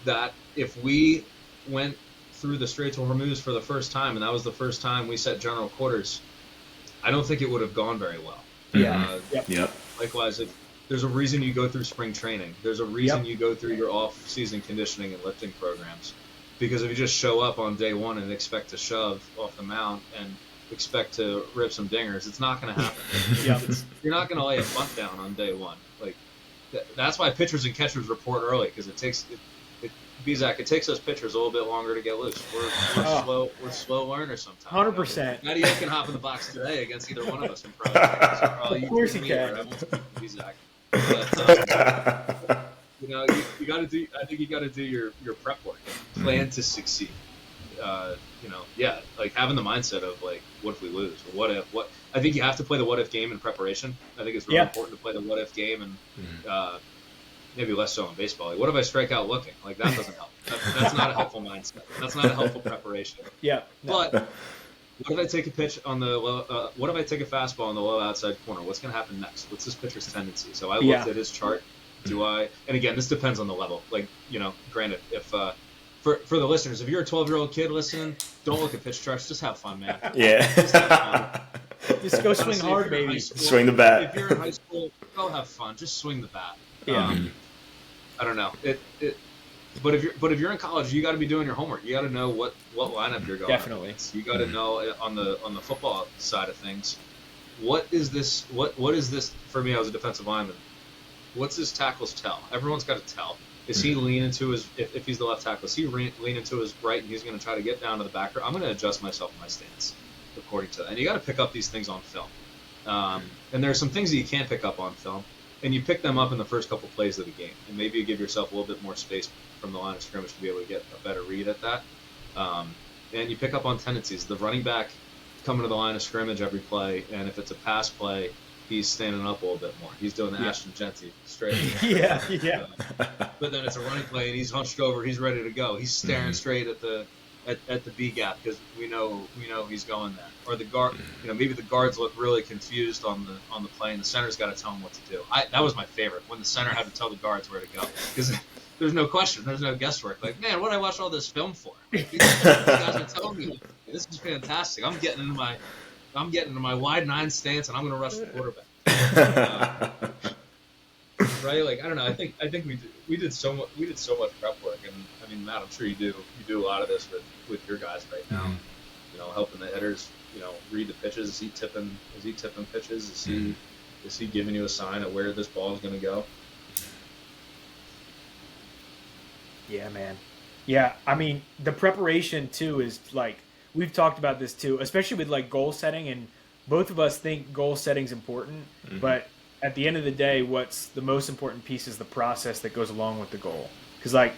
that if we went through the Straits of Hormuz for the first time, and that was the first time we set general quarters, I don't think it would have gone very well. Likewise, there's a reason you go through spring training. There's a reason you go through your off-season conditioning and lifting programs. Because if you just show up on day one and expect to shove off the mount and expect to rip some dingers, it's not going to happen. You're not going to lay a bunt down on day one. Like that's why pitchers and catchers report early, because it takes us pitchers a little bit longer to get loose. We're slow learners sometimes. 100%. Matty can hop in the box today against either one of us. Of course he can. I won't speak to Bizak. But, you got to do. I think you got to do your prep work, and plan to succeed. Like having the mindset of like, what if we lose? Or what if? What? I think you have to play the what if game in preparation. I think it's really important to play the what if game, and maybe less so in baseball. Like, what if I strike out looking? Like that doesn't help. That's not a helpful mindset. That's not a helpful preparation. But what if I take a pitch on the low? What if I take a fastball on the low outside corner? What's going to happen next? What's this pitcher's tendency? So I looked at his chart. And again, this depends on the level. Like, granted, if for the listeners, if you're a 12-year-old kid listening, don't look at pitch charts. Just have fun, man. Just go swing hard, baby. Swing the bat. If you're in high school, go have fun. Just swing the bat. I don't know. But if you're in college, you got to be doing your homework. You got to know what lineup you're going. Definitely. You got to know on the football side of things. What is this? What is this for me as a defensive lineman? What's his tackles tell? Everyone's got to tell. Is he lean into his, if he's the left tackle, is he lean into his right and he's going to try to get down to the backer? I'm going to adjust myself in my stance according to that. And you got to pick up these things on film. And there are some things that you can't pick up on film, and you pick them up in the first couple plays of the game. And maybe you give yourself a little bit more space from the line of scrimmage to be able to get a better read at that. And you pick up on tendencies. The running back coming to the line of scrimmage every play, and if it's a pass play, he's standing up a little bit more. He's doing the Ashton Genty straight. But then it's a running play, and he's hunched over. He's ready to go. He's staring straight at the B gap because we know he's going there. Or the guard, maybe the guards look really confused on the play, and the center's got to tell them what to do. That was my favorite, when the center had to tell the guards where to go, because there's no question, there's no guesswork. Like, man, what did I watch all this film for? Like, these guys are telling me this is fantastic. I'm getting into my wide nine stance, and I'm going to rush the quarterback. right? Like, I don't know. I think we did so much prep work, and I mean, Matt, I'm sure you do a lot of this with your guys right now. Helping the hitters, read the pitches. Is he tipping pitches? Is he giving you a sign of where this ball is going to go? Yeah, man. Yeah, I mean, the preparation too is like, we've talked about this too, especially with like goal setting, and both of us think goal setting is important, but at the end of the day, what's the most important piece is the process that goes along with the goal. Because like,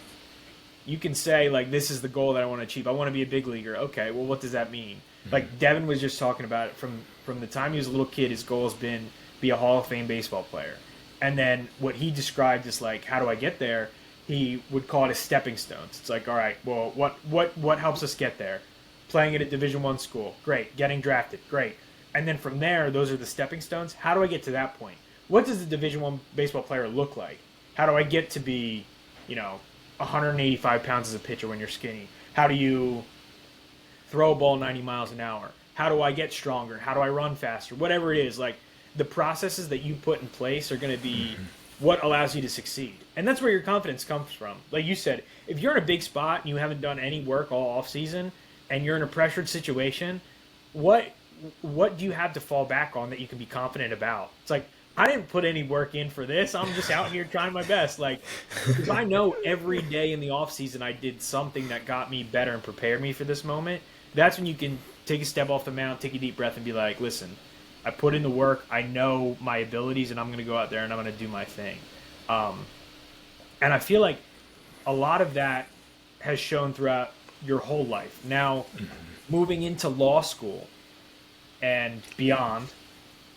you can say like, this is the goal that I want to achieve. I want to be a big leaguer. Okay, well, what does that mean? Like Devin was just talking about it from the time he was a little kid. His goal has been be a Hall of Fame baseball player, and then what he described is like, how do I get there? He would call it as stepping stones. It's like, all right, well, what helps us get there? Playing at a Division I school, great. Getting drafted, great. And then from there, those are the stepping stones. How do I get to that point? What does a Division I baseball player look like? How do I get to be, 185 pounds as a pitcher when you're skinny? How do you throw a ball 90 miles an hour? How do I get stronger? How do I run faster? Whatever it is, like the processes that you put in place are going to be what allows you to succeed. And that's where your confidence comes from. Like you said, if you're in a big spot and you haven't done any work all off season and you're in a pressured situation, what do you have to fall back on that you can be confident about? It's like, I didn't put any work in for this. I'm just out here trying my best. Like, because I know every day in the off season I did something that got me better and prepared me for this moment. That's when you can take a step off the mound, take a deep breath, and be like, listen, I put in the work. I know my abilities, and I'm going to go out there and I'm going to do my thing. And I feel like a lot of that has shown throughout your whole life. Now, moving into law school and beyond,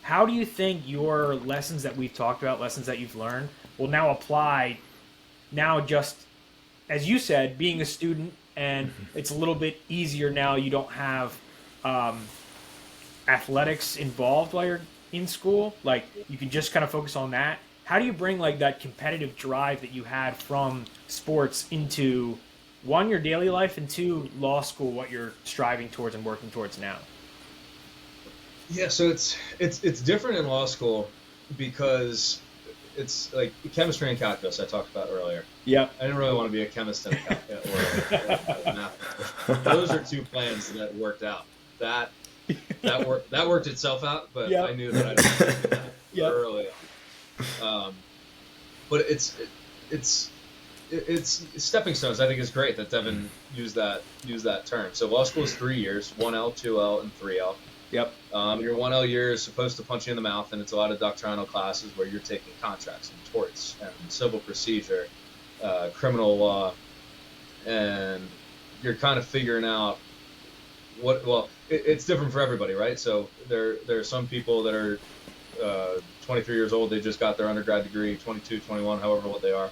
how do you think your lessons that we've talked about, lessons that you've learned, will now apply now, just as you said, being a student, and it's a little bit easier now. You don't have athletics involved while you're in school. Like, you can just kind of focus on that. How do you bring like that competitive drive that you had from sports into, one, your daily life, and two, law school, what you're striving towards and working towards now? Yeah, so it's different in law school because it's like chemistry and calculus I talked about earlier. Yeah. I didn't really want to be a chemist and a math. Those are two plans that worked out. That worked itself out, but yep. I knew that I didn't do that early on. But it's stepping stones. I think is great that Devin used that term. So law school is 3 years: 1L, 2L, and 3L. Yep. Your 1L year is supposed to punch you in the mouth, and it's a lot of doctrinal classes where you're taking contracts and torts and civil procedure, criminal law, and you're kind of figuring out it's different for everybody, right? So there are some people that are 23 years old, they just got their undergrad degree, 22, 21, however old they are.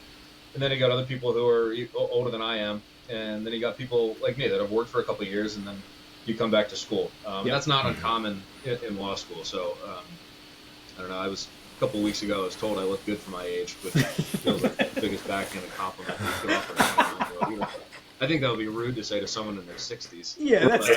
And then you got other people who are older than I am, and then you got people like me that have worked for a couple of years, and then you come back to school. That's not uncommon in law school. So I don't know. A couple of weeks ago, I was told I looked good for my age, which feels like the biggest backhanded compliment you could offer a 29-year-old. I think that would be rude to say to someone in their 60s. Yeah, that's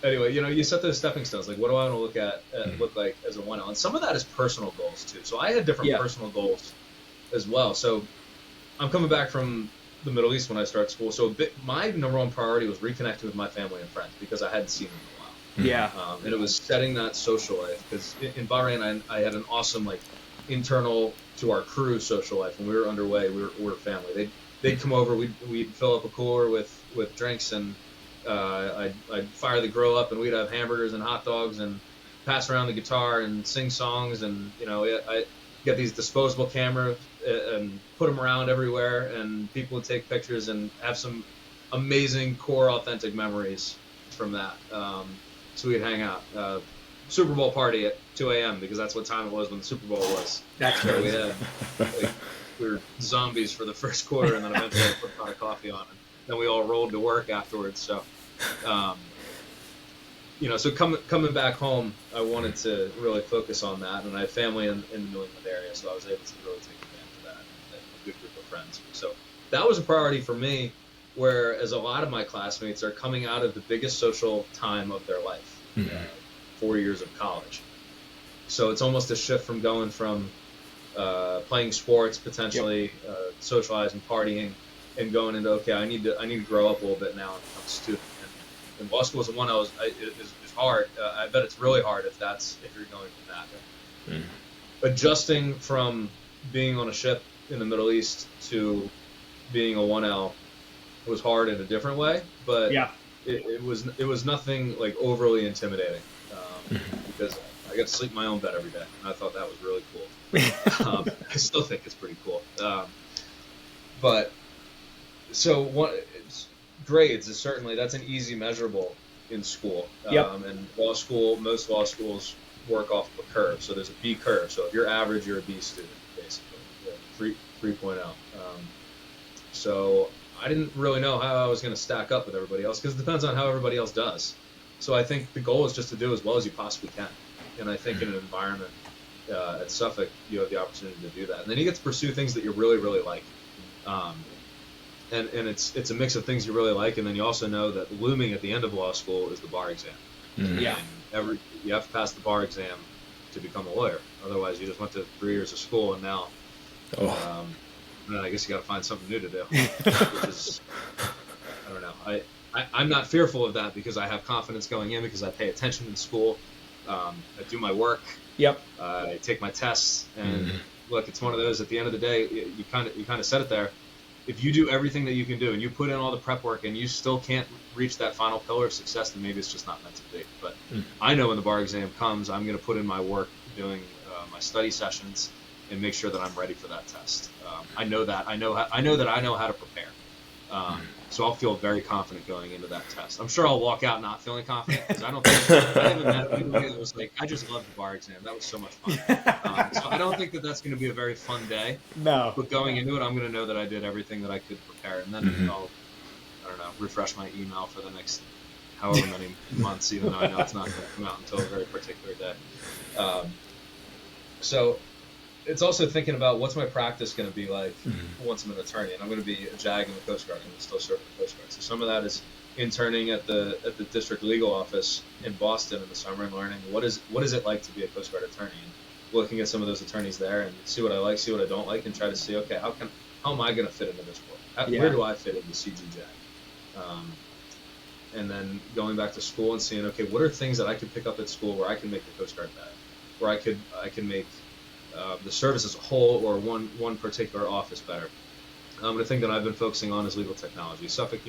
anyway, you set those stepping stones. Like, what do I want to look like as a 1L? And some of that is personal goals too. So I had different personal goals as well. So I'm coming back from the Middle East when I started school. So my number one priority was reconnecting with my family and friends because I hadn't seen them in a while. Yeah. And it was setting that social life, because in Bahrain I had an awesome like internal to our crew social life. When we were underway, we were family. They'd come over, we'd fill up a cooler with drinks, and I'd fire the grill up, and we'd have hamburgers and hot dogs and pass around the guitar and sing songs, and I get these disposable cameras and put them around everywhere, and people would take pictures and have some amazing core authentic memories from that. So we'd hang out. Super Bowl party at 2 a.m. because that's what time it was when the Super Bowl was. That's so we were zombies for the first quarter, and then eventually put a pot of coffee on, and then we all rolled to work afterwards. So, so coming back home, I wanted to really focus on that, and I have family in the New England area, so I was able to really take advantage of that, and a good group of friends. So that was a priority for me, whereas a lot of my classmates are coming out of the biggest social time of their life, 4 years of college. So it's almost a shift from going from playing sports, potentially socializing, partying, and going into, okay, I need to grow up a little bit now and become a student. And law school is the one is hard. I bet it's really hard if you're going from that. Mm. Adjusting from being on a ship in the Middle East to being a 1L was hard in a different way, but it was nothing like overly intimidating, because I got to sleep in my own bed every day, and I thought that was really cool. I still think it's pretty cool. But so grades is certainly, that's an easy measurable in school. And most law schools work off of a curve. So there's a B curve. So if you're average, you're a B student, basically, 3.0. So I didn't really know how I was going to stack up with everybody else, because it depends on how everybody else does. So I think the goal is just to do as well as you possibly can. And I think in an environment at Suffolk, you have the opportunity to do that. And then you get to pursue things that you really, really like. And it's a mix of things you really like, and then you also know that looming at the end of law school is the bar exam. Mm-hmm. Yeah. You have to pass the bar exam to become a lawyer. Otherwise, you just went to 3 years of school, and now I guess you got to find something new to do. Which is, I don't know. I'm not fearful of that, because I have confidence going in, because I pay attention in school. I do my work. Yep. I take my tests, and look, it's one of those. At the end of the day, you kind of said it there. If you do everything that you can do, and you put in all the prep work, and you still can't reach that final pillar of success, then maybe it's just not meant to be. But I know when the bar exam comes, I'm going to put in my work, doing my study sessions, and make sure that I'm ready for that test. I know that I know how to prepare. So I'll feel very confident going into that test. I'm sure I'll walk out not feeling confident, because I haven't met anybody that was like, I just loved the bar exam. That was so much fun. So I don't think that's going to be a very fun day. No. But going into it, I'm going to know that I did everything that I could prepare. And then I'll, refresh my email for the next however many months, even though I know it's not going to come out until a very particular day. So it's also thinking about, what's my practice going to be like once I'm an attorney, and I'm going to be a JAG in the Coast Guard. I'm going to still serve in the Coast Guard. So some of that is interning at the district legal office in Boston in the summer, and learning what is it like to be a Coast Guard attorney, and looking at some of those attorneys there, and see what I like, see what I don't like, and try to see, okay, how am I going to fit into this world? Where do I fit into CGJAG? And then going back to school and seeing, okay, what are things that I could pick up at school where I can make the Coast Guard better, where I can make the service as a whole, or one particular office, better. The thing that I've been focusing on is legal technology. Suffolk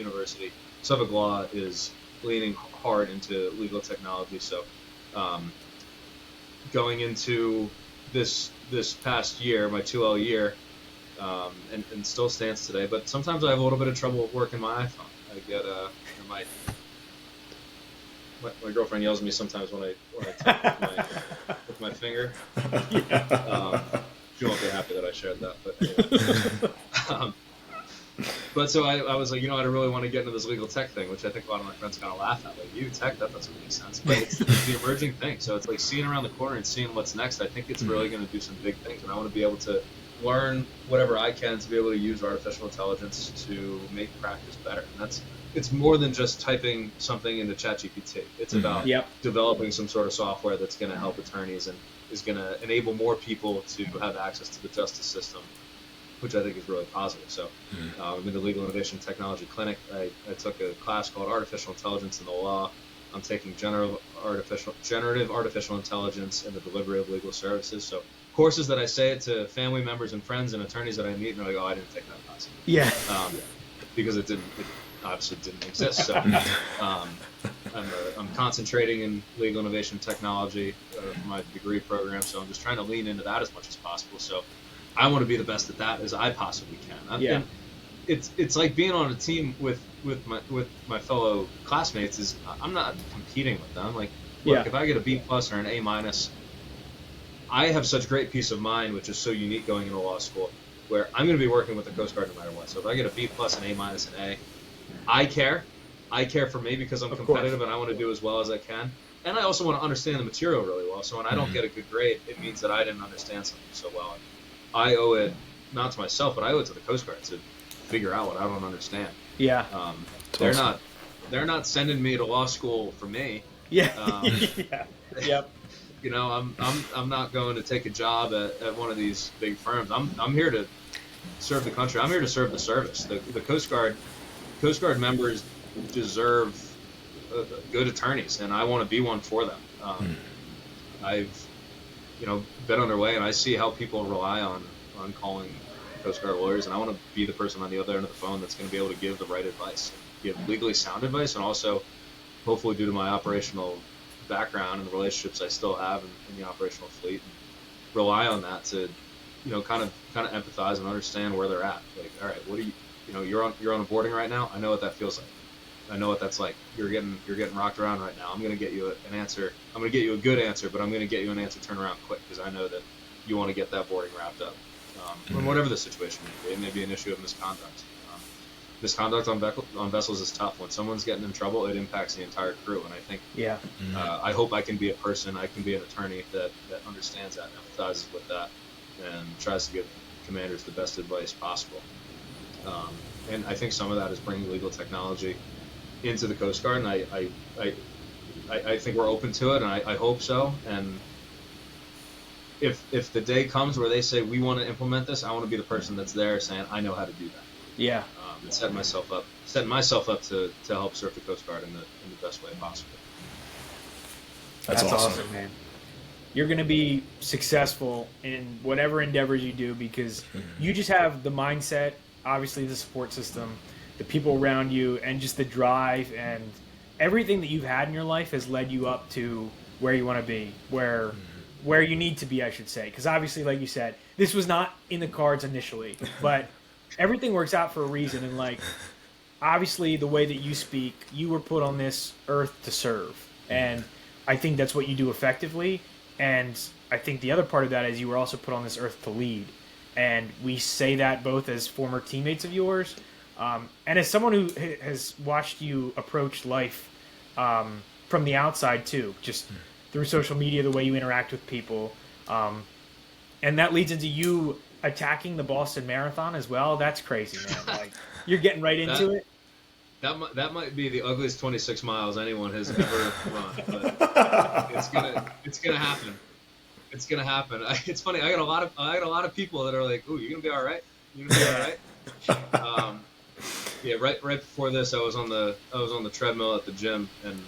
Law is leaning hard into legal technology. So going into this past year, my 2L year, and still stands today, but sometimes I have a little bit of trouble working my iPhone. I get my girlfriend yells at me sometimes when I type with my finger. She won't be happy that I shared that, but anyway. But so I was like, I really want to get into this legal tech thing, which I think a lot of my friends kind of laugh at. Like, you tech, that doesn't make sense. But it's the emerging thing. So it's like seeing around the corner and seeing what's next. I think it's really going to do some big things, and I want to be able to learn whatever I can to be able to use artificial intelligence to make practice better. And it's more than just typing something into ChatGPT. It's about developing some sort of software that's going to help attorneys and is going to enable more people to have access to the justice system, which I think is really positive. So I'm in the Legal Innovation Technology Clinic. I took a class called Artificial Intelligence in the Law. I'm taking generative artificial intelligence in the delivery of legal services. So courses that I say it to family members and friends and attorneys that I meet, and they're like, oh, I didn't take that class. Yeah. Because it obviously didn't exist. So I'm concentrating in legal innovation technology for my degree program. So I'm just trying to lean into that as much as possible. So I want to be the best at that as I possibly can. And it's like being on a team with my fellow classmates. Is I'm not competing with them. Like, look, if I get a B+ or an A-, I have such great peace of mind, which is so unique going into law school, where I'm going to be working with the Coast Guard no matter what. So if I get a B+, an A-, an A, I care. I care for me because I'm competitive and I want to do as well as I can. And I also want to understand the material really well. So when I don't get a good grade, it means that I didn't understand something so well. And I owe it not to myself, but I owe it to the Coast Guard to figure out what I don't understand. Yeah. They're not sending me to law school for me. Yeah. Yep. I'm not going to take a job at one of these big firms. I'm here to serve the country. I'm here to serve the service. The Coast Guard members deserve good attorneys, and I want to be one for them. I've been underway, and I see how people rely on calling Coast Guard lawyers, and I want to be the person on the other end of the phone that's going to be able to give the right advice, give legally sound advice, and also hopefully, due to my operational background and the relationships I still have in the operational fleet, and rely on that to kind of empathize and understand where they're at. Like, all right, what do you're on a boarding right now? I know what that feels like. I know what that's like. You're getting rocked around right now. I'm going to get you an answer. I'm going to get you a good answer, but I'm going to get you an answer turned around quick because I know that you want to get that boarding wrapped up. And whatever the situation may be, it may be an issue of misconduct. Misconduct on vessels is tough. When someone's getting in trouble, it impacts the entire crew. And I think, I hope I can be a person, I can be an attorney that understands that, empathizes with that, and tries to give commanders the best advice possible. And I think some of that is bringing legal technology into the Coast Guard, and I think we're open to it, and I hope so. And if the day comes where they say we want to implement this, I want to be the person that's there saying I know how to do that. Yeah. And setting myself up to help serve the Coast Guard in the best way possible. That's awesome, man. You're going to be successful in whatever endeavors you do because you just have the mindset, obviously the support system, the people around you, and just the drive, and everything that you've had in your life has led you up to where you want to be, where you need to be, I should say. Because obviously, like you said, this was not in the cards initially, but everything works out for a reason. And like, obviously, the way that you speak, you were put on this earth to serve, and I think that's what you do effectively. And I think the other part of that is you were also put on this earth to lead. And we say that both as former teammates of yours, and as someone who has watched you approach life from the outside too, just through social media, the way you interact with people. And that leads into you attacking the Boston Marathon as well. That's crazy, man. Like, you're getting right into it. That might be the ugliest 26 miles anyone has ever run, but it's gonna happen. It's gonna happen. It's funny. I got a lot of people that are like, "Ooh, you're gonna be all right. You're gonna be all right." Yeah. Right before this, I was on the treadmill at the gym, and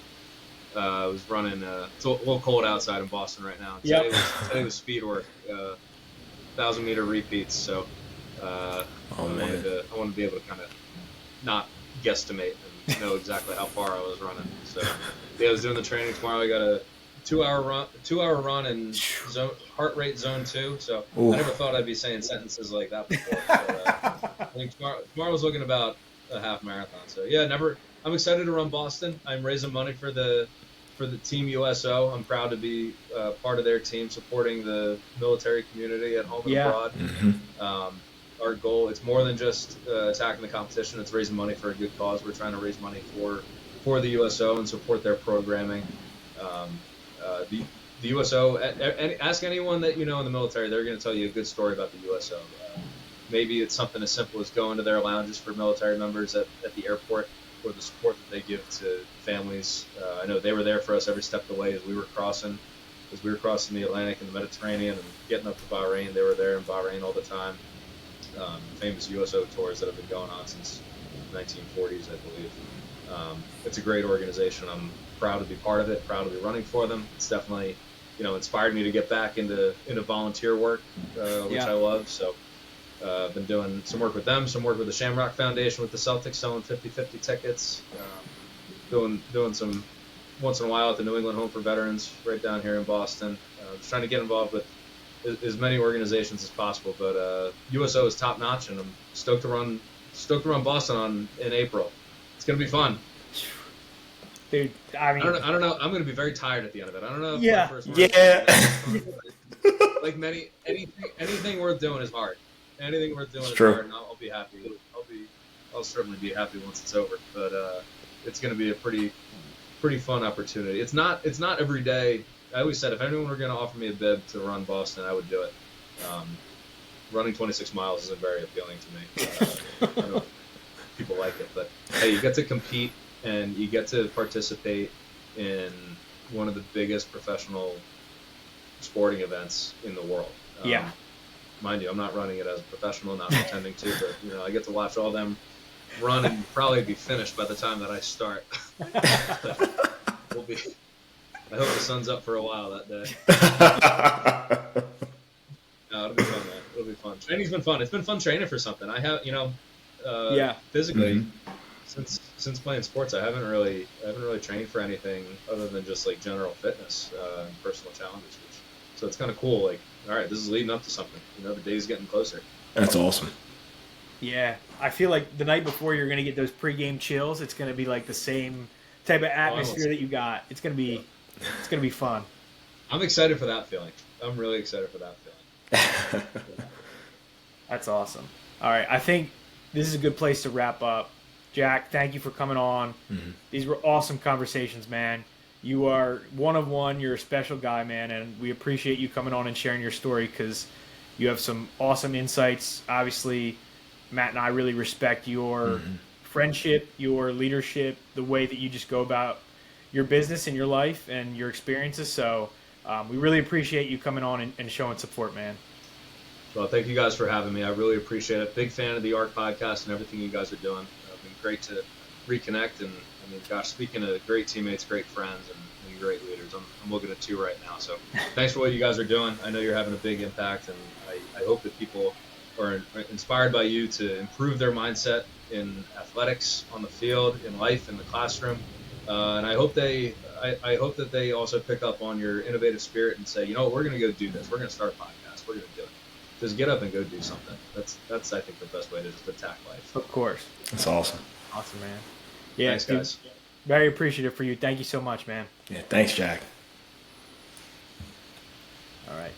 I was running. It's a little cold outside in Boston right now. Today was speed work, 1,000-meter repeats. So I wanted to be able to kind of not guesstimate and know exactly how far I was running. So yeah, I was doing the training tomorrow. I got a 2-hour run in heart rate zone 2. So I never thought I'd be saying sentences like that before. But, I think tomorrow was looking about a half marathon. So yeah, I'm excited to run Boston. I'm raising money for the Team USO. I'm proud to be part of their team, supporting the military community at home and abroad. Our goal, it's more than just attacking the competition. It's raising money for a good cause. We're trying to raise money for the USO and support their programming. The USO, ask anyone that you know in the military, they're going to tell you a good story about the USO. Maybe it's something as simple as going to their lounges for military members at the airport, or the support that they give to families. I know they were there for us every step of the way as we were crossing the Atlantic and the Mediterranean and getting up to Bahrain. They were there in Bahrain all the time. Famous USO tours that have been going on since the 1940s, I believe. It's a great organization. I'm proud to be part of it, proud to be running for them. It's definitely, inspired me to get back into volunteer work, which I love. So I've been doing some work with them, some work with the Shamrock Foundation with the Celtics, selling 50/50 tickets, doing some once in a while at the New England Home for Veterans right down here in Boston. Just trying to get involved with as many organizations as possible. But USO is top notch, and I'm stoked to run Boston in April. It's gonna be fun. Dude, I mean, I don't know. I'm going to be very tired at the end of it. I don't know. Yeah. Like anything worth doing is hard. Anything worth doing is hard, and I'll be happy. I'll certainly be happy once it's over. But it's going to be a pretty fun opportunity. It's not every day. I always said if anyone were going to offer me a bib to run Boston, I would do it. Running 26 miles isn't very appealing to me. I don't know if people like it, but hey, you get to compete. And you get to participate in one of the biggest professional sporting events in the world. Yeah. Mind you, I'm not running it as a professional, not pretending to, but you know, I get to watch all them run and probably be finished by the time that I start. We'll be. I hope the sun's up for a while that day. No, it'll be fun, man. It'll be fun. Training's been fun. It's been fun training for something. I have, you know, physically, since playing sports, I haven't really trained for anything other than just like general fitness and personal challenges. So it's kind of cool. Like, all right, this is leading up to something. You know, the day's getting closer. That's awesome. Yeah, I feel like the night before you're going to get those pregame chills. It's going to be like the same type of atmosphere that you got. It's going to be fun. I'm excited for that feeling. I'm really excited for that feeling. That's awesome. All right, I think this is a good place to wrap up. Jack, thank you for coming on. These were awesome conversations, man. You are one of one. You're a special guy, man, and we appreciate you coming on and sharing your story because you have some awesome insights. Obviously, Matt and I really respect your friendship, your leadership, the way that you just go about your business and your life and your experiences. So we really appreciate you coming on and showing support, man. Well, thank you guys for having me. I really appreciate it. Big fan of the ARC podcast and everything you guys are doing. It's been great to reconnect. And, I mean, gosh, speaking of great teammates, great friends, and great leaders, I'm looking at you right now. So thanks for what you guys are doing. I know you're having a big impact, and I hope that people are inspired by you to improve their mindset in athletics, on the field, in life, in the classroom. And I hope that they also pick up on your innovative spirit and say, you know what, we're going to go do this. We're going to start a podcast. We're going to do it. Just get up and go do something. That's I think the best way to just attack life. Of course. That's awesome. Awesome, man. Yeah, thanks, guys. Very appreciative for you. Thank you so much, man. Yeah, thanks, Jack. All right.